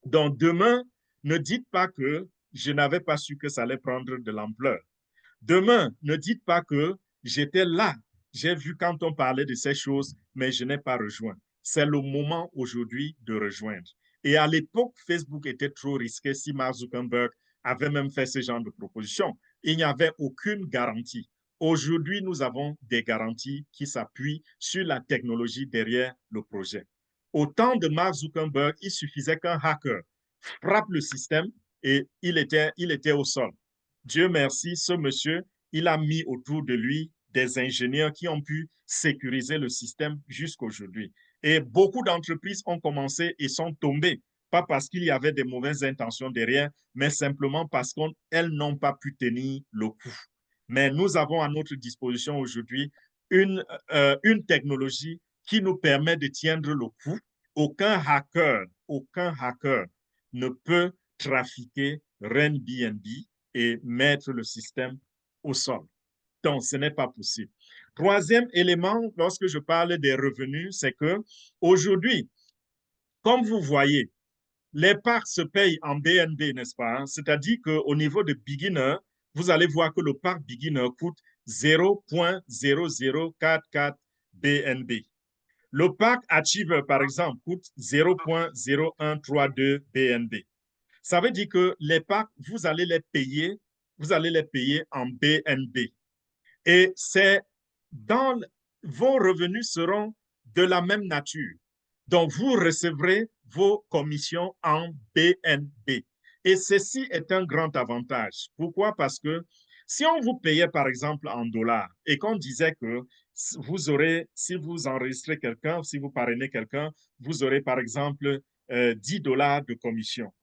Donc, demain, ne dites pas que je n'avais pas su que ça allait prendre de l'ampleur. Demain, ne dites pas que j'étais là, j'ai vu quand on parlait de ces choses, mais je n'ai pas rejoint. C'est le moment aujourd'hui de rejoindre. Et à l'époque, Facebook était trop risqué si Mark Zuckerberg avait même fait ce genre de proposition. Il n'y avait aucune garantie. Aujourd'hui, nous avons des garanties qui s'appuient sur la technologie derrière le projet. Au temps de Mark Zuckerberg, il suffisait qu'un hacker frappe le système et il était au sol. Dieu merci, ce monsieur, il a mis autour de lui des ingénieurs qui ont pu sécuriser le système jusqu'aujourd'hui. Et beaucoup d'entreprises ont commencé et sont tombées, pas parce qu'il y avait des mauvaises intentions derrière, mais simplement parce qu'elles n'ont pas pu tenir le coup. Mais nous avons à notre disposition aujourd'hui une technologie qui nous permet de tiendre le coup. Aucun hacker ne peut trafiquer RenBNB et mettre le système au sol. Donc, ce n'est pas possible. Troisième élément, lorsque je parle des revenus, c'est que aujourd'hui, comme vous voyez, les parts se payent en BNB, n'est-ce pas? C'est-à-dire qu'au niveau de beginner, vous allez voir que le parc beginner coûte 0,0044 BNB. Le parc Achiever, par exemple, coûte 0,0132 BNB. Ça veut dire que les packs, vous allez les payer en BNB. Et c'est dans vos revenus seront de la même nature. Donc, vous recevrez vos commissions en BNB. Et ceci est un grand avantage. Pourquoi? Parce que si on vous payait, par exemple, en dollars et qu'on disait que vous aurez, si vous enregistrez quelqu'un, si vous parrainez quelqu'un, vous aurez, par exemple, 10 dollars de commission.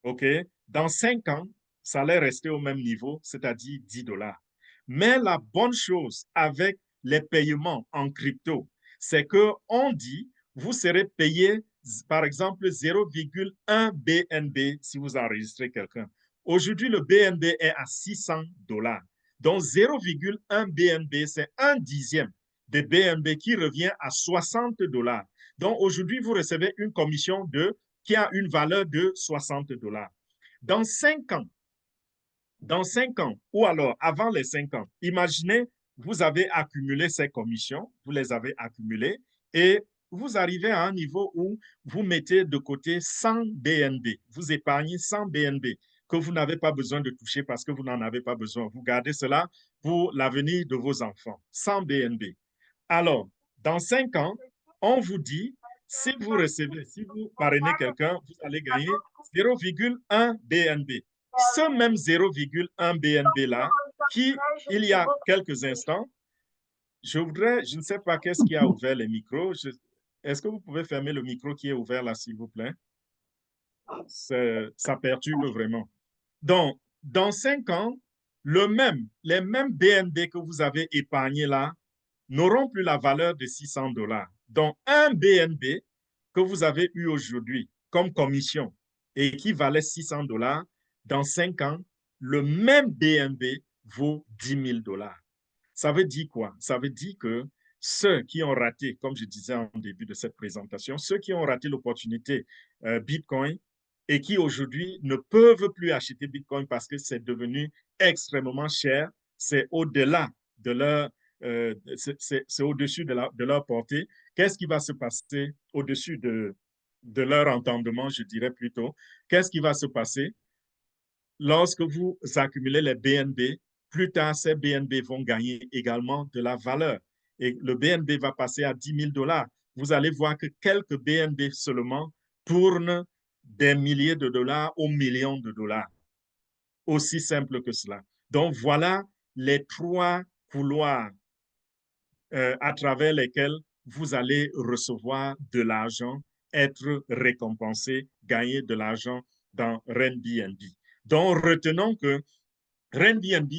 OK? Dans 5 ans, ça allait rester au même niveau, c'est-à-dire 10 dollars. Mais la bonne chose avec les paiements en crypto, c'est qu'on dit, vous serez payé, par exemple, 0,1 BNB si vous enregistrez quelqu'un. Aujourd'hui, le BNB est à 600 dollars. Donc, 0,1 BNB, c'est un dixième de BNB qui revient à 60 dollars. Donc, aujourd'hui, vous recevez une commission qui a une valeur de 60 dollars. Dans 5 ans, ou alors avant les 5 ans, imaginez, vous avez accumulé ces commissions, vous les avez accumulées et vous arrivez à un niveau où vous mettez de côté 100 BNB, vous épargnez 100 BNB que vous n'avez pas besoin de toucher parce que vous n'en avez pas besoin. Vous gardez cela pour l'avenir de vos enfants, 100 BNB. Alors, dans 5 ans, on vous dit, si vous parrainez quelqu'un, vous allez gagner 0,1 BNB. Ce même 0,1 BNB-là, qui, il y a quelques instants, je ne sais pas qu'est-ce qui a ouvert les micros. Est-ce que vous pouvez fermer le micro qui est ouvert là, s'il vous plaît? Ça perturbe vraiment. Donc, dans 5 ans, les mêmes BNB que vous avez épargnés là n'auront plus la valeur de 600 dollars. Donc, un BNB que vous avez eu aujourd'hui comme commission et qui valait 600 dollars, dans 5 ans, le même BNB vaut 10 000 dollars. Ça veut dire quoi? Ça veut dire que ceux qui ont raté, comme je disais en début de cette présentation, ceux qui ont raté l'opportunité Bitcoin et qui aujourd'hui ne peuvent plus acheter Bitcoin parce que c'est devenu extrêmement cher, c'est au-delà de leur, c'est au-dessus de leur portée. Qu'est-ce qui va se passer au-dessus de leur entendement, je dirais plutôt? Qu'est-ce qui va se passer? Lorsque vous accumulez les BNB, plus tard, ces BNB vont gagner également de la valeur. Et le BNB va passer à 10 000 dollars. Vous allez voir que quelques BNB seulement tournent des milliers de dollars aux millions de dollars. Aussi simple que cela. Donc, voilà les trois couloirs à travers lesquels vous allez recevoir de l'argent, être récompensé, gagner de l'argent dans Renbnb. Donc, retenons que Renbnb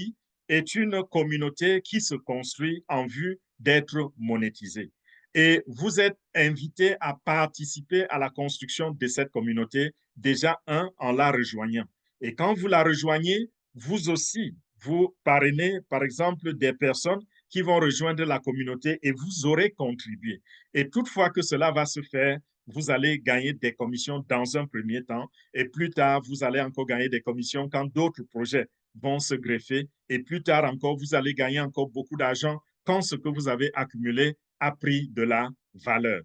est une communauté qui se construit en vue d'être monétisée. Et vous êtes invité à participer à la construction de cette communauté, déjà en la rejoignant. Et quand vous la rejoignez, vous aussi, vous parrainez, par exemple, des personnes qui vont rejoindre la communauté et vous aurez contribué. Et toutefois que cela va se faire, vous allez gagner des commissions dans un premier temps et plus tard, vous allez encore gagner des commissions quand d'autres projets vont se greffer et plus tard encore, vous allez gagner encore beaucoup d'argent quand ce que vous avez accumulé a pris de la valeur.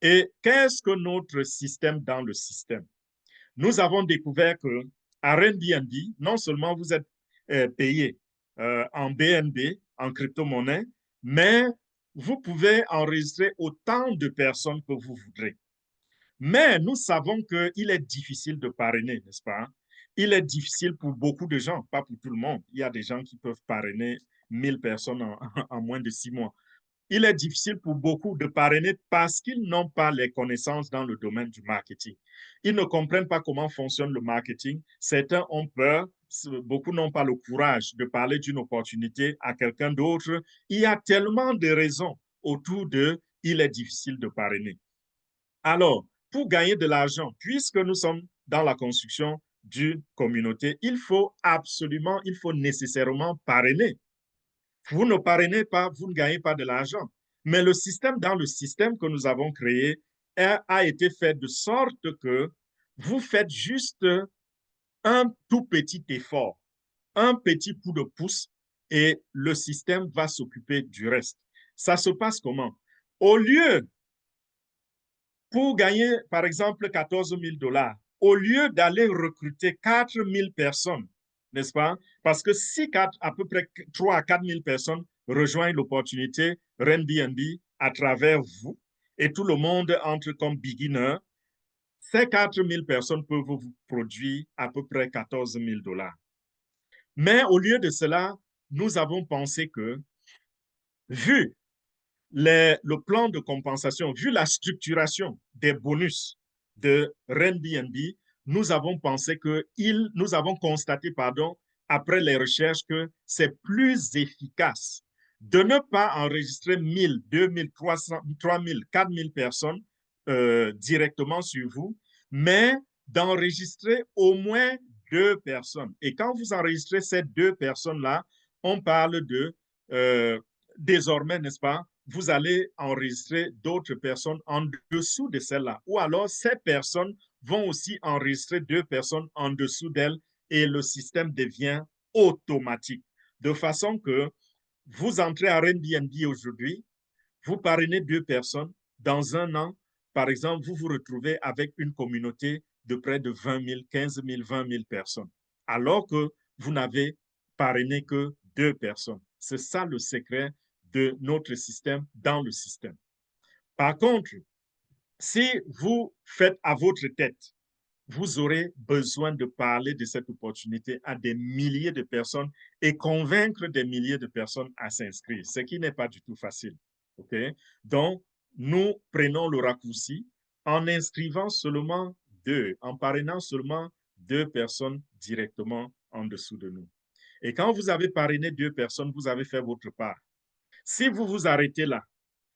Et qu'est-ce que notre système dans le système? Nous avons découvert que à Airbnb, non seulement vous êtes payé en BNB, en crypto-monnaie, mais vous pouvez enregistrer autant de personnes que vous voudrez. Mais nous savons qu'il est difficile de parrainer, n'est-ce pas? Il est difficile pour beaucoup de gens, pas pour tout le monde. Il y a des gens qui peuvent parrainer 1000 personnes en moins de 6 mois. Il est difficile pour beaucoup de parrainer parce qu'ils n'ont pas les connaissances dans le domaine du marketing. Ils ne comprennent pas comment fonctionne le marketing. Certains ont peur, beaucoup n'ont pas le courage de parler d'une opportunité à quelqu'un d'autre. Il y a tellement de raisons autour de il est difficile de parrainer. Alors, pour gagner de l'argent, puisque nous sommes dans la construction d'une communauté, il faut nécessairement parrainer. Vous ne parrainez pas, vous ne gagnez pas de l'argent. Mais le système, dans le système que nous avons créé, a été fait de sorte que vous faites juste un tout petit effort, un petit coup de pouce et le système va s'occuper du reste. Ça se passe comment? Au lieu pour gagner, par exemple, 14 000 dollars, au lieu d'aller recruter 4 000 personnes, n'est-ce pas? Parce que si à peu près 3 à 4 000 personnes rejoignent l'opportunité Airbnb à travers vous et tout le monde entre comme beginner, ces 4 000 personnes peuvent vous produire à peu près 14 000 dollars. Mais au lieu de cela, nous avons pensé que, vu le plan de compensation, vu la structuration des bonus de Airbnb, nous avons pensé nous avons constaté, après les recherches, que c'est plus efficace de ne pas enregistrer 1000, 2000, 300, 3000, 4000 personnes directement sur vous, mais d'enregistrer au moins 2 personnes. Et quand vous enregistrez ces 2 personnes-là, on parle de, désormais, n'est-ce pas, vous allez enregistrer d'autres personnes en dessous de celles-là. Ou alors, ces personnes vont aussi enregistrer 2 personnes en dessous d'elles et le système devient automatique. De façon que vous entrez à Airbnb aujourd'hui, vous parrainez 2 personnes, dans un an, par exemple, vous vous retrouvez avec une communauté de près de 20 000, 15 000, 20 000 personnes, alors que vous n'avez parrainé que 2 personnes. C'est ça le secret de notre système dans le système. Par contre, si vous faites à votre tête, vous aurez besoin de parler de cette opportunité à des milliers de personnes et convaincre des milliers de personnes à s'inscrire, ce qui n'est pas du tout facile. Okay? Donc, nous prenons le raccourci en inscrivant seulement 2, en parrainant seulement 2 personnes directement en dessous de nous. Et quand vous avez parrainé 2 personnes, vous avez fait votre part. Si vous vous arrêtez là,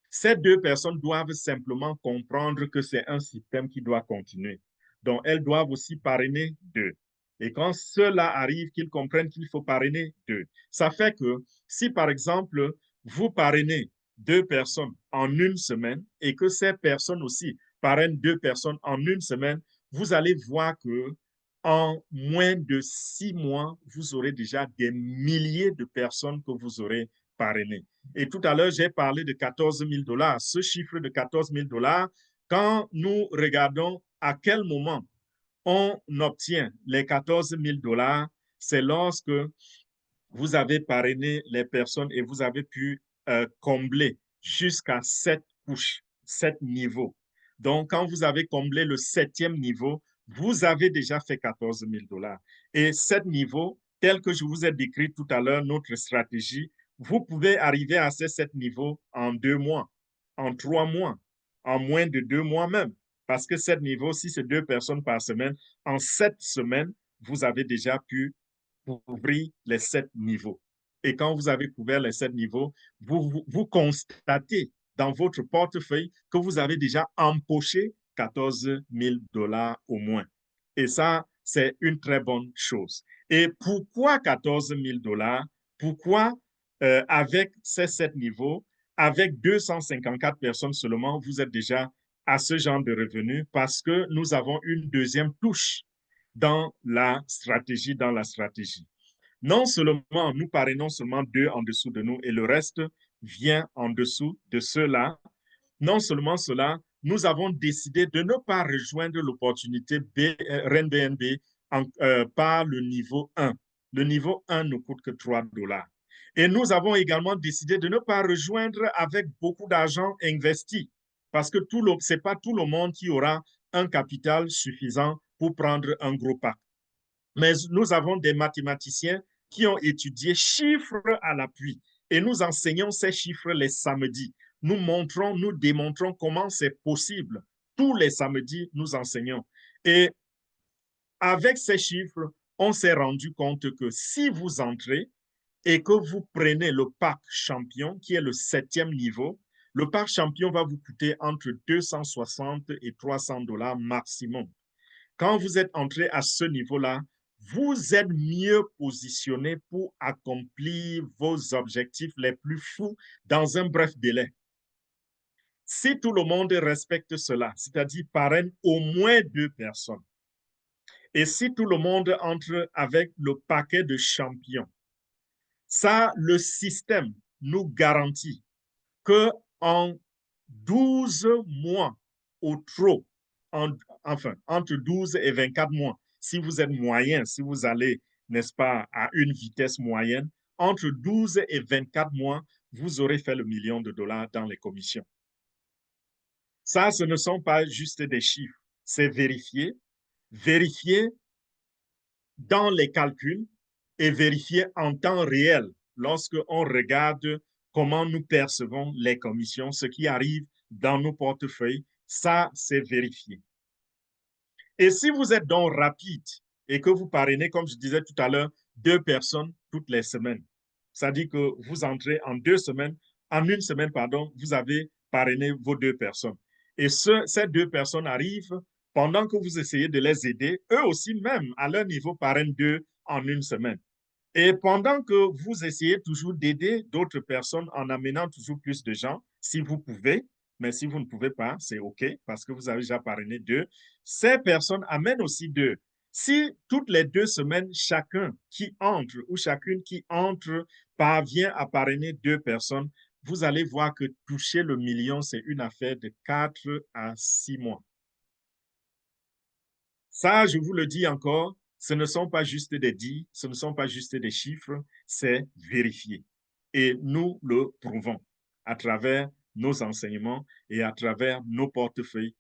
ces 2 personnes doivent simplement comprendre que c'est un système qui doit continuer. Donc, elles doivent aussi parrainer 2. Et quand cela arrive, qu'ils comprennent qu'il faut parrainer deux. Ça fait que si, par exemple, vous parrainez deux personnes en une semaine et que ces personnes aussi parrainent deux personnes en une semaine, vous allez voir que en moins de 6 mois, vous aurez déjà des milliers de personnes que vous aurez parrainées. Et tout à l'heure, j'ai parlé de 14 000 dollars. Ce chiffre de 14 000 dollars, quand nous regardons à quel moment on obtient les 14 000 dollars, c'est lorsque vous avez parrainé les personnes et vous avez pu combler jusqu'à 7 couches, 7 niveaux. Donc, quand vous avez comblé le 7e niveau, vous avez déjà fait 14 000 dollars. Et 7 niveaux, tel que je vous ai décrit tout à l'heure, notre stratégie, vous pouvez arriver à ces 7 niveaux en 2 mois, en 3 mois, en moins de 2 mois même. Parce que 7 niveaux, si c'est 2 personnes par semaine, en 7 semaines, vous avez déjà pu couvrir les 7 niveaux. Et quand vous avez couvert les 7 niveaux, vous constatez dans votre portefeuille que vous avez déjà empoché 14 000 dollars au moins. Et ça, c'est une très bonne chose. Et pourquoi 14 000 dollars? Pourquoi avec ces 7 niveaux, avec 254 personnes seulement, vous êtes déjà à ce genre de revenus? Parce que nous avons une deuxième touche dans la stratégie, Non seulement nous parrainons seulement deux en dessous de nous et le reste vient en dessous de ceux-là, non seulement cela, nous avons décidé de ne pas rejoindre l'opportunité RENBNB par le niveau 1. Le niveau 1 ne coûte que 3 dollars. Et nous avons également décidé de ne pas rejoindre avec beaucoup d'argent investi parce que ce n'est pas tout le monde qui aura un capital suffisant pour prendre un gros pack. Mais nous avons des mathématiciens qui ont étudié chiffres à l'appui et nous enseignons ces chiffres les samedis. Nous démontrons comment c'est possible. Tous les samedis, nous enseignons. Et avec ces chiffres, on s'est rendu compte que si vous entrez et que vous prenez le pack champion, qui est le 7e niveau, le pack champion va vous coûter entre 260 et 300 dollars maximum. Quand vous êtes entré à ce niveau-là, vous êtes mieux positionné pour accomplir vos objectifs les plus fous dans un bref délai. Si tout le monde respecte cela, c'est-à-dire parraine au moins 2 personnes, et si tout le monde entre avec le paquet de champions, ça, le système nous garantit que en 12 mois au trop, enfin, entre 12 et 24 mois, si vous êtes moyen, si vous allez, n'est-ce pas, à une vitesse moyenne, entre 12 et 24 mois, vous aurez fait le million de dollars dans les commissions. Ça, ce ne sont pas juste des chiffres, c'est vérifié dans les calculs et vérifié en temps réel lorsque on regarde comment nous percevons les commissions, ce qui arrive dans nos portefeuilles, ça, c'est vérifié. Et si vous êtes donc rapide et que vous parrainez, comme je disais tout à l'heure, 2 personnes toutes les semaines, ça dit que vous entrez en 2 semaines, en une semaine, pardon, vous avez parrainé vos 2 personnes. Et ces 2 personnes arrivent pendant que vous essayez de les aider, eux aussi même, à leur niveau, parrainent 2 en une semaine. Et pendant que vous essayez toujours d'aider d'autres personnes en amenant toujours plus de gens, si vous pouvez, mais si vous ne pouvez pas, c'est OK parce que vous avez déjà parrainé 2. Ces personnes amènent aussi 2. Si toutes les 2 semaines, chacun qui entre ou chacune qui entre parvient à parrainer 2 personnes, vous allez voir que toucher le million, c'est une affaire de 4 à 6 mois. Ça, je vous le dis encore, ce ne sont pas juste des dits, ce ne sont pas juste des chiffres, c'est vérifié. Et nous le prouvons à travers nos enseignements et à travers nos portefeuilles,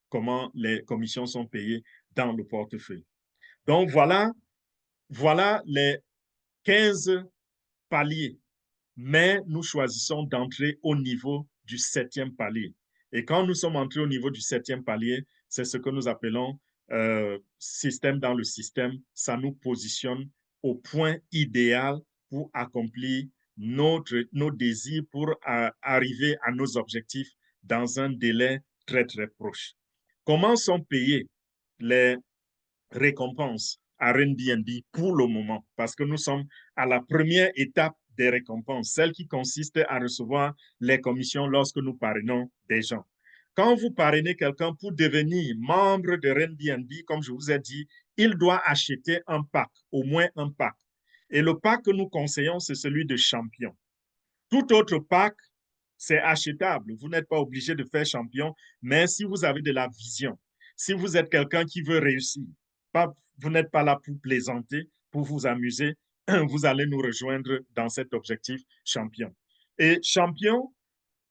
comment les commissions sont payées dans le portefeuille. Donc voilà les 15 paliers, mais nous choisissons d'entrer au niveau du 7e palier. Et quand nous sommes entrés au niveau du 7e palier, c'est ce que nous appelons système dans le système. Ça nous positionne au point idéal pour accomplir nos désirs, pour arriver à nos objectifs dans un délai très, très proche. Comment sont payés les récompenses à Airbnb pour le moment, parce que nous sommes à la première étape des récompenses, celle qui consiste à recevoir les commissions lorsque nous parrainons des gens. Quand vous parrainez quelqu'un pour devenir membre de Airbnb, comme je vous ai dit, il doit acheter un pack, au moins un pack. Et le pack que nous conseillons, c'est celui de champion. Tout autre pack, c'est achetable. Vous n'êtes pas obligé de faire champion, mais si vous avez de la vision, si vous êtes quelqu'un qui veut réussir, pas, vous n'êtes pas là pour plaisanter, pour vous amuser, vous allez nous rejoindre dans cet objectif champion. Et champion,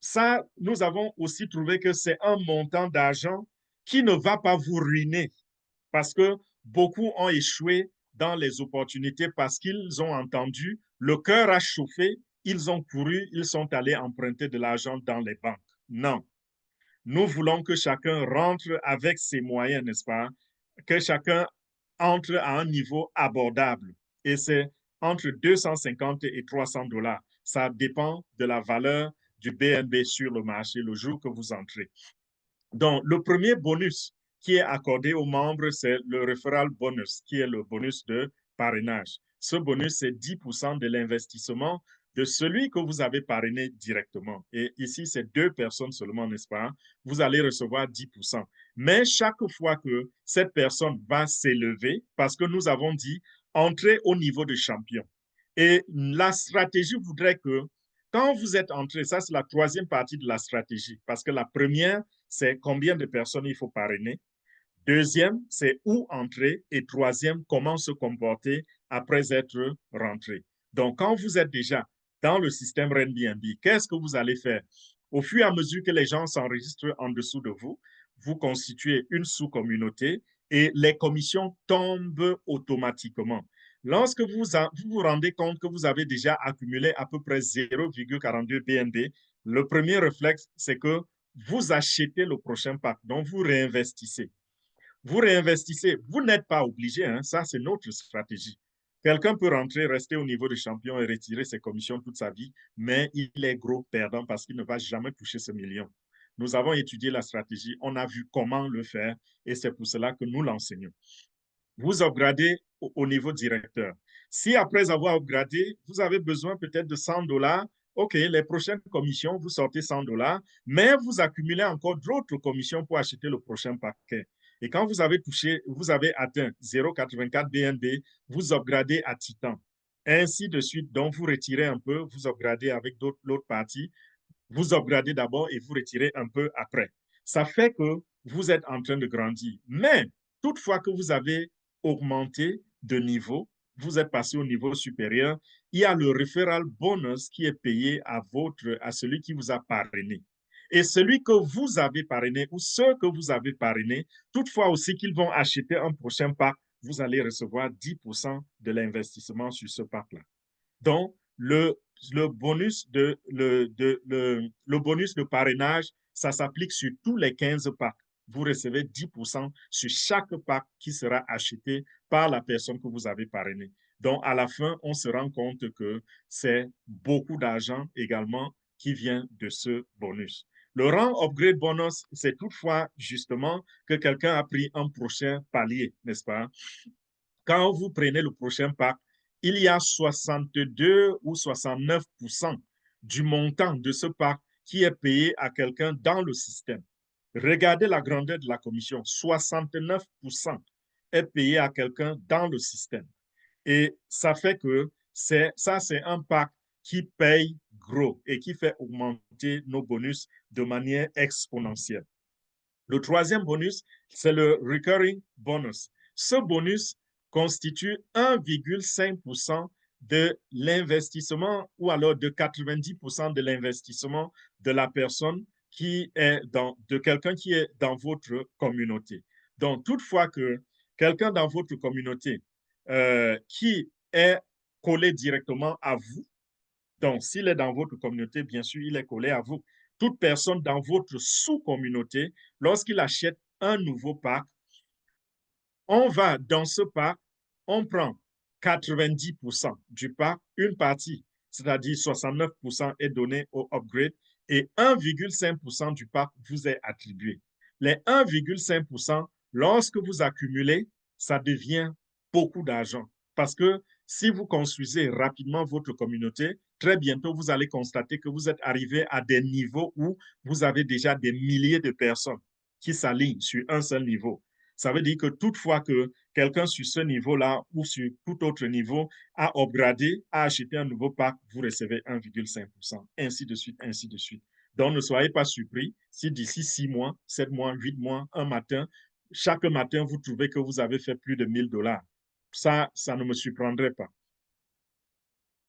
ça, nous avons aussi trouvé que c'est un montant d'argent qui ne va pas vous ruiner parce que beaucoup ont échoué dans les opportunités parce qu'ils ont entendu, le cœur a chauffé, ils ont couru, ils sont allés emprunter de l'argent dans les banques. Non. Nous voulons que chacun rentre avec ses moyens, n'est-ce pas? Que chacun entre à un niveau abordable. Et c'est entre 250 et 300 dollars. Ça dépend de la valeur du BNB sur le marché le jour que vous entrez. Donc, le premier bonus qui est accordé aux membres, c'est le referral bonus, qui est le bonus de parrainage. Ce bonus, c'est 10% de l'investissement de celui que vous avez parrainé directement. Et ici, c'est 2 personnes seulement, n'est-ce pas? Vous allez recevoir 10%. Mais chaque fois que cette personne va s'élever, parce que nous avons dit, entrer au niveau de champion. Et la stratégie voudrait que quand vous êtes entré, ça c'est la troisième partie de la stratégie, parce que la première, c'est combien de personnes il faut parrainer. Deuxième, c'est où entrer. Et troisième, comment se comporter après être rentré. Donc, quand vous êtes déjà dans le système Airbnb, qu'est-ce que vous allez faire? Au fur et à mesure que les gens s'enregistrent en dessous de vous, vous constituez une sous-communauté et les commissions tombent automatiquement. Lorsque vous rendez compte que vous avez déjà accumulé à peu près 0,42 BNB, le premier réflexe, c'est que vous achetez le prochain pack, donc vous réinvestissez. Vous réinvestissez, vous n'êtes pas obligé, hein, ça c'est notre stratégie. Quelqu'un peut rentrer, rester au niveau de champion et retirer ses commissions toute sa vie, mais il est gros perdant parce qu'il ne va jamais toucher ce million. Nous avons étudié la stratégie, on a vu comment le faire et c'est pour cela que nous l'enseignons. Vous upgradez au niveau directeur. Si après avoir upgradé, vous avez besoin peut-être de 100 dollars, OK, les prochaines commissions, vous sortez 100 dollars, mais vous accumulez encore d'autres commissions pour acheter le prochain paquet. Et quand vous avez touché, vous avez atteint 0,84 BNB, vous upgradez à Titan. Ainsi de suite, donc vous retirez un peu, vous upgradez avec l'autre partie, vous upgradez d'abord et vous retirez un peu après. Ça fait que vous êtes en train de grandir. Mais toutefois que vous avez augmenté de niveau, vous êtes passé au niveau supérieur, il y a le referral bonus qui est payé à celui qui vous a parrainé. Et celui que vous avez parrainé ou ceux que vous avez parrainé, toutefois aussi qu'ils vont acheter un prochain pack, vous allez recevoir 10% de l'investissement sur ce pack-là. Donc, le bonus de parrainage, ça s'applique sur tous les 15 packs. Vous recevez 10% sur chaque pack qui sera acheté par la personne que vous avez parrainée. Donc, à la fin, on se rend compte que c'est beaucoup d'argent également qui vient de ce bonus. Le rang upgrade bonus, c'est toutefois justement que quelqu'un a pris un prochain palier, n'est-ce pas? Quand vous prenez le prochain pack, il y a 62 ou 69% du montant de ce pack qui est payé à quelqu'un dans le système. Regardez la grandeur de la commission. 69% est payé à quelqu'un dans le système. Et ça fait que ça, c'est un pack qui paye gros et qui fait augmenter nos bonus de manière exponentielle. Le troisième bonus, c'est le recurring bonus. Ce bonus constitue 1,5% de l'investissement ou alors de 90% de l'investissement de la personne de quelqu'un qui est dans votre communauté. Donc, toutefois que quelqu'un dans votre communauté qui est collé directement à vous, donc s'il est dans votre communauté, bien sûr, il est collé à vous. Toute personne dans votre sous-communauté, lorsqu'il achète un nouveau pack, on va dans ce pack, on prend 90% du pack, une partie, c'est-à-dire 69% est donné au upgrade et 1,5% du pack vous est attribué. Les 1,5%, lorsque vous accumulez, ça devient beaucoup d'argent. Parce que si vous construisez rapidement votre communauté, très bientôt, vous allez constater que vous êtes arrivé à des niveaux où vous avez déjà des milliers de personnes qui s'alignent sur un seul niveau. Ça veut dire que toutefois que quelqu'un sur ce niveau-là ou sur tout autre niveau a upgradé, a acheté un nouveau pack, vous recevez 1,5%, ainsi de suite, ainsi de suite. Donc, ne soyez pas surpris si d'ici 6 mois, 7 mois, 8 mois, un matin, chaque matin, vous trouvez que vous avez fait plus de 1 000 $. Ça ne me surprendrait pas.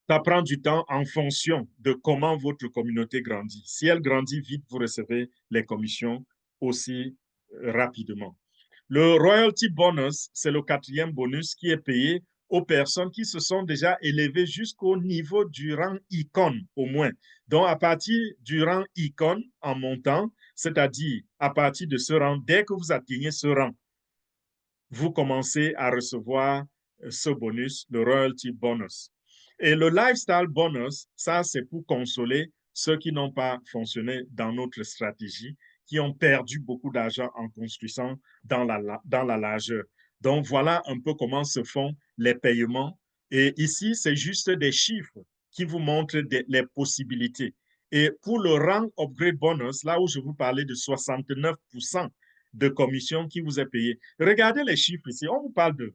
Ça prend du temps en fonction de comment votre communauté grandit. Si elle grandit vite, vous recevez les commissions aussi rapidement. Le royalty bonus, c'est le 4e bonus qui est payé aux personnes qui se sont déjà élevées jusqu'au niveau du rang icône, au moins. Donc, à partir du rang icône en montant, c'est-à-dire à partir de ce rang, dès que vous atteignez ce rang, vous commencez à recevoir ce bonus, le royalty bonus. Et le lifestyle bonus, ça, c'est pour consoler ceux qui n'ont pas fonctionné dans notre stratégie, qui ont perdu beaucoup d'argent en construisant dans la largeur. Donc, voilà un peu comment se font les paiements. Et ici, c'est juste des chiffres qui vous montrent les possibilités. Et pour le rang upgrade bonus, là où je vous parlais de 69% de commission qui vous est payée, regardez les chiffres ici. On vous parle de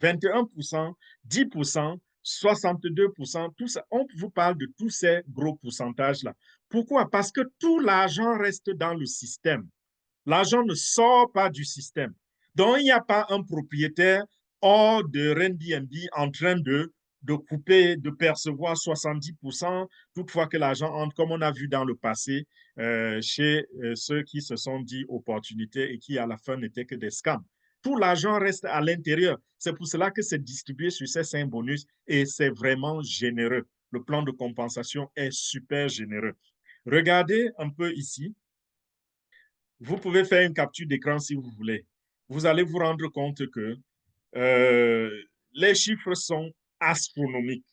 21%, 10%, 62%, tout ça. On vous parle de tous ces gros pourcentages-là. Pourquoi? Parce que tout l'argent reste dans le système. L'argent ne sort pas du système. Donc, il n'y a pas un propriétaire hors de Airbnb en train de couper, de percevoir 70%, toutefois que l'argent entre, comme on a vu dans le passé, chez ceux qui se sont dit opportunités et qui, à la fin, n'étaient que des scams. Tout l'argent reste à l'intérieur. C'est pour cela que c'est distribué sur ces 5 bonus et c'est vraiment généreux. Le plan de compensation est super généreux. Regardez un peu ici. Vous pouvez faire une capture d'écran si vous voulez. Vous allez vous rendre compte que euh, les chiffres sont astronomiques.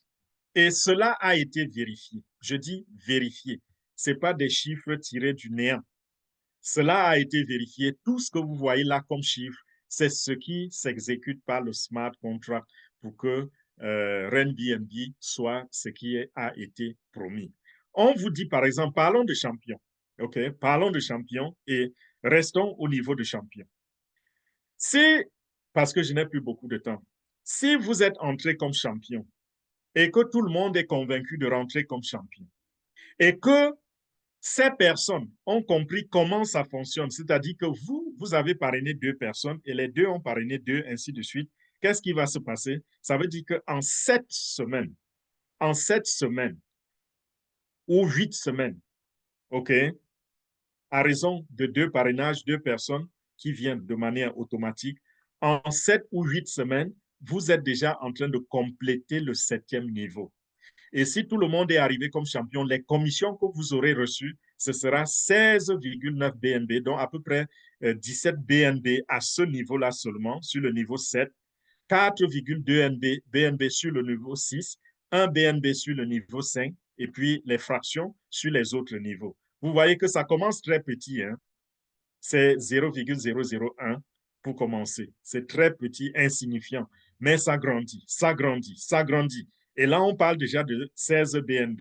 Et cela a été vérifié. Je dis vérifié. Ce n'est pas des chiffres tirés du néant. Cela a été vérifié. Tout ce que vous voyez là comme chiffre, c'est ce qui s'exécute par le smart contract pour que Airbnb soit ce qui a été promis. On vous dit, par exemple, parlons de champion. OK? Parlons de champion et restons au niveau de champion. Si, parce que je n'ai plus beaucoup de temps, si vous êtes entré comme champion et que tout le monde est convaincu de rentrer comme champion et que ces personnes ont compris comment ça fonctionne, c'est-à-dire que vous avez parrainé 2 personnes et les 2 ont parrainé 2, ainsi de suite. Qu'est-ce qui va se passer? Ça veut dire qu'en 7 semaines ou 8 semaines, OK, à raison de 2 parrainages, 2 personnes qui viennent de manière automatique, en 7 ou 8 semaines, vous êtes déjà en train de compléter le 7e niveau. Et si tout le monde est arrivé comme champion, les commissions que vous aurez reçues, ce sera 16,9 BNB, donc à peu près 17 BNB à ce niveau-là seulement, sur le niveau 7, 4,2 BNB sur le niveau 6, 1 BNB sur le niveau 5, et puis les fractions sur les autres niveaux. Vous voyez que ça commence très petit, hein? C'est 0,001 pour commencer. C'est très petit, insignifiant, mais ça grandit, ça grandit, ça grandit. Et là, on parle déjà de 16 BNB.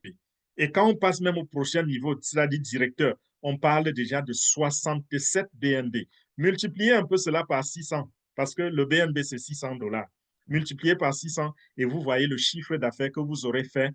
Et quand on passe même au prochain niveau, c'est-à-dire directeur, on parle déjà de 67 BNB. Multipliez un peu cela par 600, parce que le BNB, c'est 600 $. Multipliez par 600 et vous voyez le chiffre d'affaires que vous aurez fait,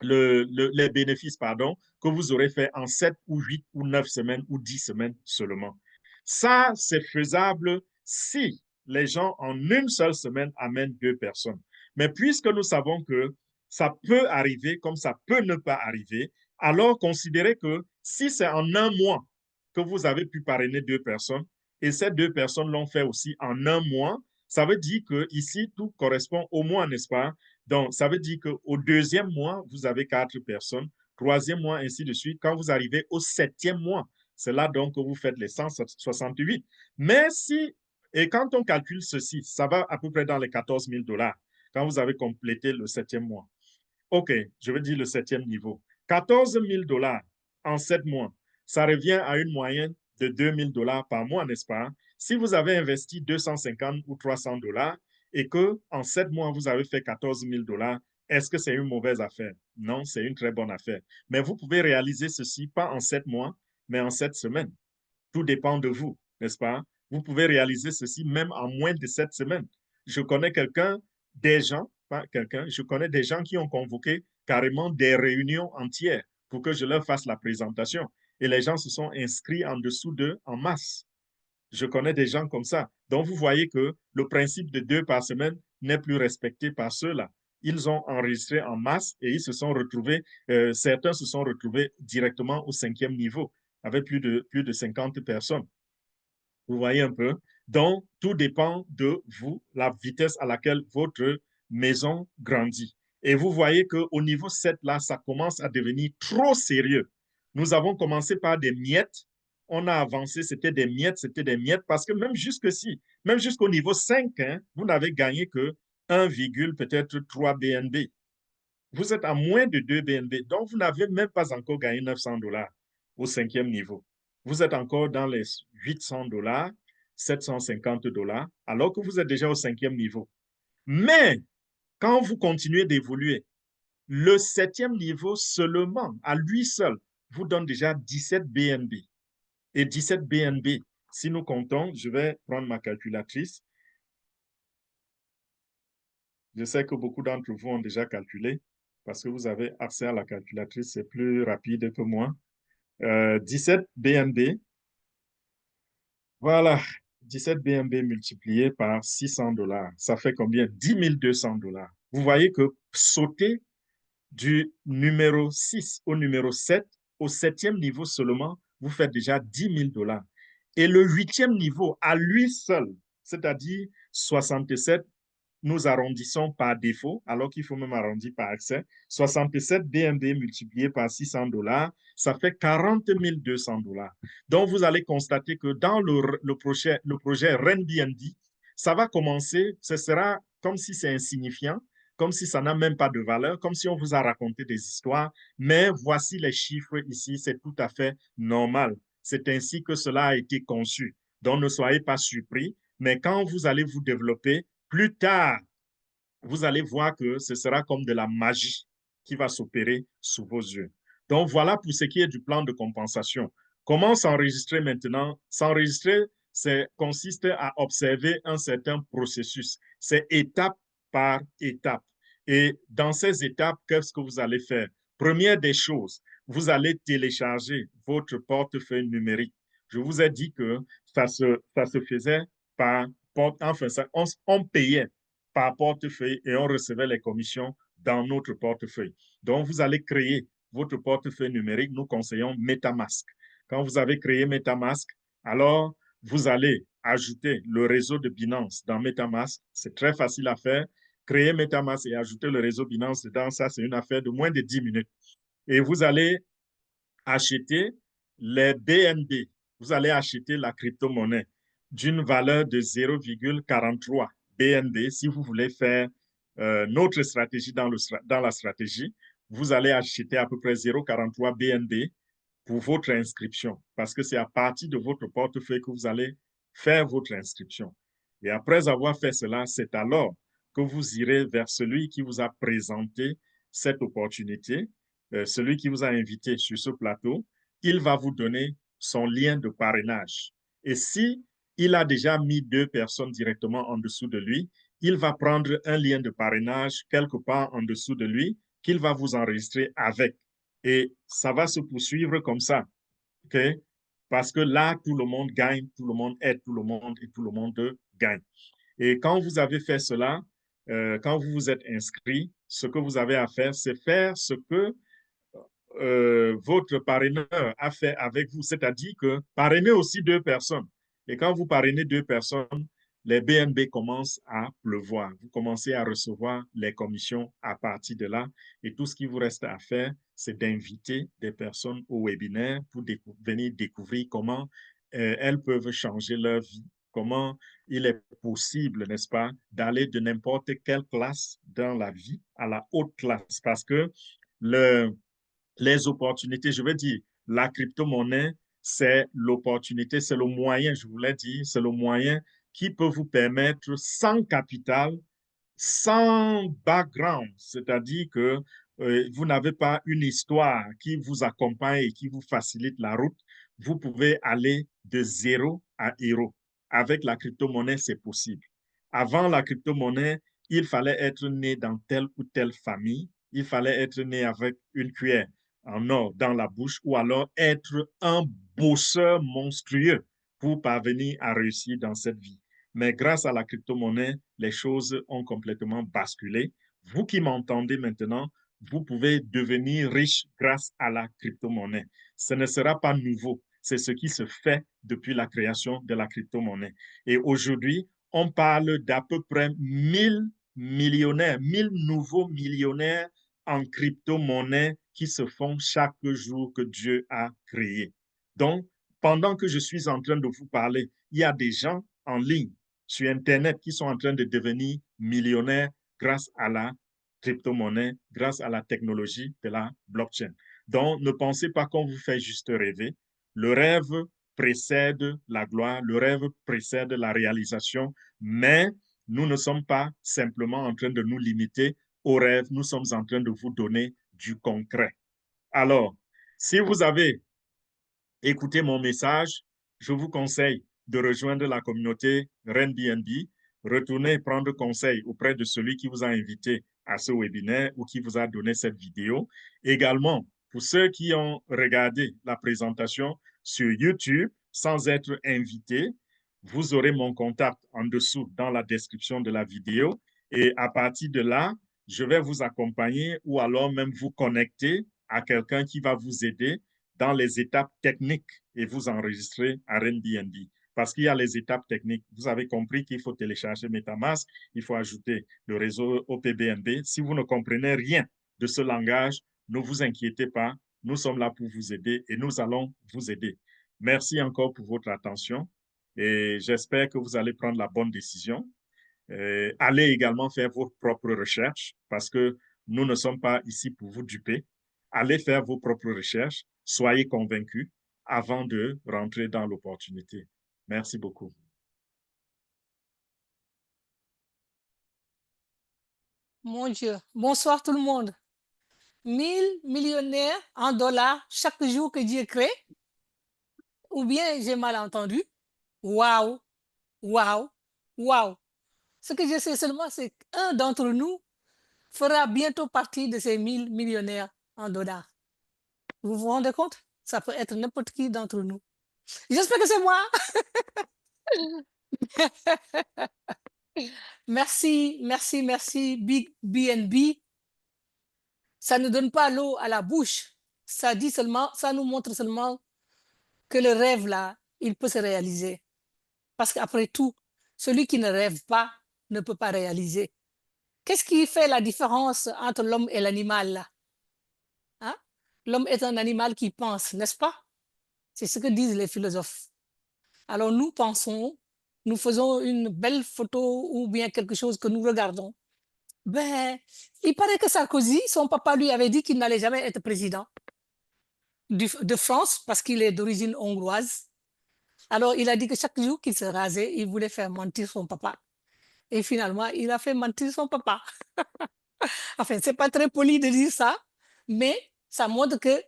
les bénéfices, pardon, que vous aurez fait en 7 ou 8 ou 9 semaines ou 10 semaines seulement. Ça, c'est faisable si les gens, en une seule semaine, amènent 2 personnes. Mais puisque nous savons que ça peut arriver comme ça peut ne pas arriver, alors considérez que si c'est en un mois que vous avez pu parrainer 2 personnes, et ces 2 personnes l'ont fait aussi en un mois, ça veut dire que ici, tout correspond au mois, n'est-ce pas? Donc, ça veut dire qu'au 2e mois, vous avez 4 personnes, 3e mois, ainsi de suite. Quand vous arrivez au 7e mois, c'est là donc que vous faites les 168. Mais si, et quand on calcule ceci, ça va à peu près dans les 14 000 $ quand vous avez complété le 7e mois. OK, je veux dire le 7e niveau. 14 000 $ en 7 mois, ça revient à une moyenne de 2 000 $ par mois, n'est-ce pas? Si vous avez investi 250 ou 300 dollars et qu'en 7 mois, vous avez fait 14 000 dollars, est-ce que c'est une mauvaise affaire? Non, c'est une très bonne affaire. Mais vous pouvez réaliser ceci pas en 7 mois, mais en 7 semaines. Tout dépend de vous, n'est-ce pas? Vous pouvez réaliser ceci même en moins de 7 semaines. Je connais quelqu'un, des gens, pas quelqu'un, je connais des gens qui ont convoqué carrément des réunions entières pour que je leur fasse la présentation. Et les gens se sont inscrits en dessous d'eux en masse. Je connais des gens comme ça. Donc, vous voyez que le principe de 2 par semaine n'est plus respecté par ceux-là. Ils ont enregistré en masse et ils se sont retrouvés, certains se sont retrouvés directement au 5e niveau avec plus de 50 personnes. Vous voyez un peu? Donc, tout dépend de vous, la vitesse à laquelle votre maison grandit. Et vous voyez qu'au niveau 7, là, ça commence à devenir trop sérieux. Nous avons commencé par des miettes. On a avancé, c'était des miettes, parce que même jusqu'ici, même jusqu'au niveau 5, hein, vous n'avez gagné que 1, peut-être 3 BNB. Vous êtes à moins de 2 BNB, donc vous n'avez même pas encore gagné 900 dollars au 5e niveau. Vous êtes encore dans les 800 dollars, 750 dollars, alors que vous êtes déjà au 5e niveau. Mais quand vous continuez d'évoluer, le 7e niveau seulement, à lui seul, vous donne déjà 17 BNB. Et 17 BNB, si nous comptons, je vais prendre ma calculatrice. Je sais que beaucoup d'entre vous ont déjà calculé parce que vous avez accès à la calculatrice, c'est plus rapide que moi. 17 BNB, voilà, 17 BNB multiplié par 600 dollars, ça fait combien? 10 200 dollars. Vous voyez que sauter du numéro 6 au numéro 7, au 7e niveau seulement, vous faites déjà 10 000 dollars. Et le 8e niveau, à lui seul, c'est-à-dire 67, nous arrondissons par défaut, alors qu'il faut même arrondir par accès. 67 BNB multiplié par 600 dollars, ça fait 40 200 dollars. Donc, vous allez constater que dans le projet RenBNB, ça va commencer, ce sera comme si c'est insignifiant, comme si ça n'a même pas de valeur, comme si on vous a raconté des histoires, mais voici les chiffres ici, c'est tout à fait normal. C'est ainsi que cela a été conçu. Donc, ne soyez pas surpris, mais quand vous allez vous développer, plus tard, vous allez voir que ce sera comme de la magie qui va s'opérer sous vos yeux. Donc, voilà pour ce qui est du plan de compensation. Comment s'enregistrer maintenant? S'enregistrer, consiste à observer un certain processus. C'est étape par étape. Et dans ces étapes, qu'est-ce que vous allez faire? Première des choses, vous allez télécharger votre portefeuille numérique. Je vous ai dit que ça se faisait par, enfin, on payait par portefeuille et on recevait les commissions dans notre portefeuille. Donc, vous allez créer votre portefeuille numérique. Nous conseillons MetaMask. Quand vous avez créé MetaMask, alors vous allez ajouter le réseau de Binance dans MetaMask. C'est très facile à faire. Créer MetaMask et ajouter le réseau Binance dedans, ça, c'est une affaire de moins de 10 minutes. Et vous allez acheter les BNB. Vous allez acheter la crypto-monnaie d'une valeur de 0,43 BNB. Si vous voulez faire notre stratégie dans la stratégie, vous allez acheter à peu près 0,43 BNB pour votre inscription, parce que c'est à partir de votre portefeuille que vous allez faire votre inscription. Et après avoir fait cela, c'est alors que vous irez vers celui qui vous a présenté cette opportunité, celui qui vous a invité sur ce plateau. Il va vous donner son lien de parrainage. Et si il a déjà mis 2 personnes directement en dessous de lui, il va prendre un lien de parrainage quelque part en dessous de lui qu'il va vous enregistrer avec. Et ça va se poursuivre comme ça. Okay? Parce que là, tout le monde gagne, tout le monde aide tout le monde et tout le monde gagne. Et quand vous avez fait cela, quand vous vous êtes inscrit, ce que vous avez à faire, c'est faire ce que votre parraineur a fait avec vous, c'est-à-dire que parrainer aussi 2 personnes. Et quand vous parrainez 2 personnes, les BNB commencent à pleuvoir. Vous commencez à recevoir les commissions à partir de là. Et tout ce qui vous reste à faire, c'est d'inviter des personnes au webinaire pour venir découvrir comment elles peuvent changer leur vie, comment il est possible, n'est-ce pas, d'aller de n'importe quelle classe dans la vie à la haute classe. Parce que le, les opportunités, je veux dire, la crypto-monnaie c'est l'opportunité, c'est le moyen, je vous l'ai dit, c'est le moyen qui peut vous permettre sans capital, sans background, c'est-à-dire que vous n'avez pas une histoire qui vous accompagne et qui vous facilite la route, vous pouvez aller de zéro à héros. Avec la crypto-monnaie, c'est possible. Avant la crypto-monnaie, il fallait être né dans telle ou telle famille, il fallait être né avec une cuillère en or dans la bouche ou alors être un bosseur monstrueux pour parvenir à réussir dans cette vie. Mais grâce à la crypto-monnaie, les choses ont complètement basculé. Vous qui m'entendez maintenant, vous pouvez devenir riche grâce à la crypto-monnaie. Ce ne sera pas nouveau. C'est ce qui se fait depuis la création de la crypto-monnaie. Et aujourd'hui, on parle d'à peu près 1000 millionnaires, 1000 nouveaux millionnaires en crypto-monnaie qui se font chaque jour que Dieu a créé. Donc, pendant que je suis en train de vous parler, il y a des gens en ligne sur Internet qui sont en train de devenir millionnaires grâce à la crypto-monnaie, grâce à la technologie de la blockchain. Donc, ne pensez pas qu'on vous fait juste rêver. Le rêve précède la gloire, le rêve précède la réalisation, mais nous ne sommes pas simplement en train de nous limiter au rêve, nous sommes en train de vous donner du concret. Alors, si vous avez écoutez mon message, je vous conseille de rejoindre la communauté RenBNB, retournez prendre conseil auprès de celui qui vous a invité à ce webinaire ou qui vous a donné cette vidéo. Également, pour ceux qui ont regardé la présentation sur YouTube sans être invités, vous aurez mon contact en dessous dans la description de la vidéo et à partir de là, je vais vous accompagner ou alors même vous connecter à quelqu'un qui va vous aider dans les étapes techniques et vous enregistrez à RenBNB. Parce qu'il y a les étapes techniques. Vous avez compris qu'il faut télécharger MetaMask, il faut ajouter le réseau OPBNB. Si vous ne comprenez rien de ce langage, ne vous inquiétez pas. Nous sommes là pour vous aider et nous allons vous aider. Merci encore pour votre attention et j'espère que vous allez prendre la bonne décision. Allez également faire vos propres recherches parce que nous ne sommes pas ici pour vous duper. Allez faire vos propres recherches, soyez convaincus avant de rentrer dans l'opportunité. Merci beaucoup. Mon Dieu. Bonsoir tout le monde. 1000 millionnaires en dollars chaque jour que Dieu crée? Ou bien j'ai mal entendu? Waouh, waouh, waouh. Ce que je sais seulement, c'est qu'un d'entre nous fera bientôt partie de ces 1000 millionnaires en dollars. Vous vous rendez compte? Ça peut être n'importe qui d'entre nous. J'espère que c'est moi. Merci, merci, merci, Big BNB. Ça ne donne pas l'eau à la bouche. Ça dit seulement, ça nous montre seulement que le rêve là, il peut se réaliser. Parce qu'après tout, celui qui ne rêve pas ne peut pas réaliser. Qu'est-ce qui fait la différence entre l'homme et l'animal là? Hein? L'homme est un animal qui pense, n'est-ce pas? C'est ce que disent les philosophes. Alors nous pensons, nous faisons une belle photo ou bien quelque chose que nous regardons. Ben, il paraît que Sarkozy, son papa lui avait dit qu'il n'allait jamais être président de France parce qu'il est d'origine hongroise. Alors il a dit que chaque jour qu'il se rasait, il voulait faire mentir son papa. Et finalement, il a fait mentir son papa. Enfin, c'est pas très poli de dire ça, mais ça montre que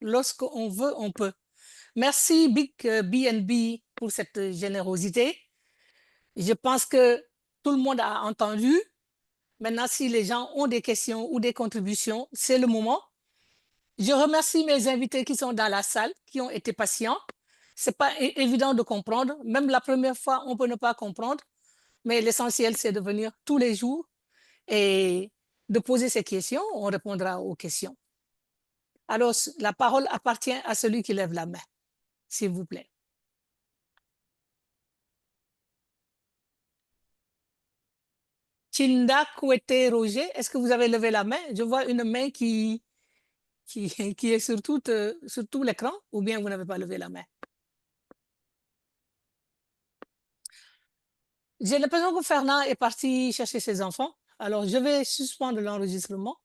lorsqu'on veut, on peut. Merci Big BNB pour cette générosité. Je pense que tout le monde a entendu. Maintenant, si les gens ont des questions ou des contributions, c'est le moment. Je remercie mes invités qui sont dans la salle, qui ont été patients. C'est pas évident de comprendre. Même la première fois, on peut ne pas comprendre. Mais l'essentiel, c'est de venir tous les jours et de poser ces questions. On répondra aux questions. Alors, la parole appartient à celui qui lève la main, s'il vous plaît. Chinda Kouete Roger, est-ce que vous avez levé la main? Je vois une main qui est sur tout l'écran, ou bien vous n'avez pas levé la main? J'ai l'impression que Fernand est parti chercher ses enfants. Alors, je vais suspendre l'enregistrement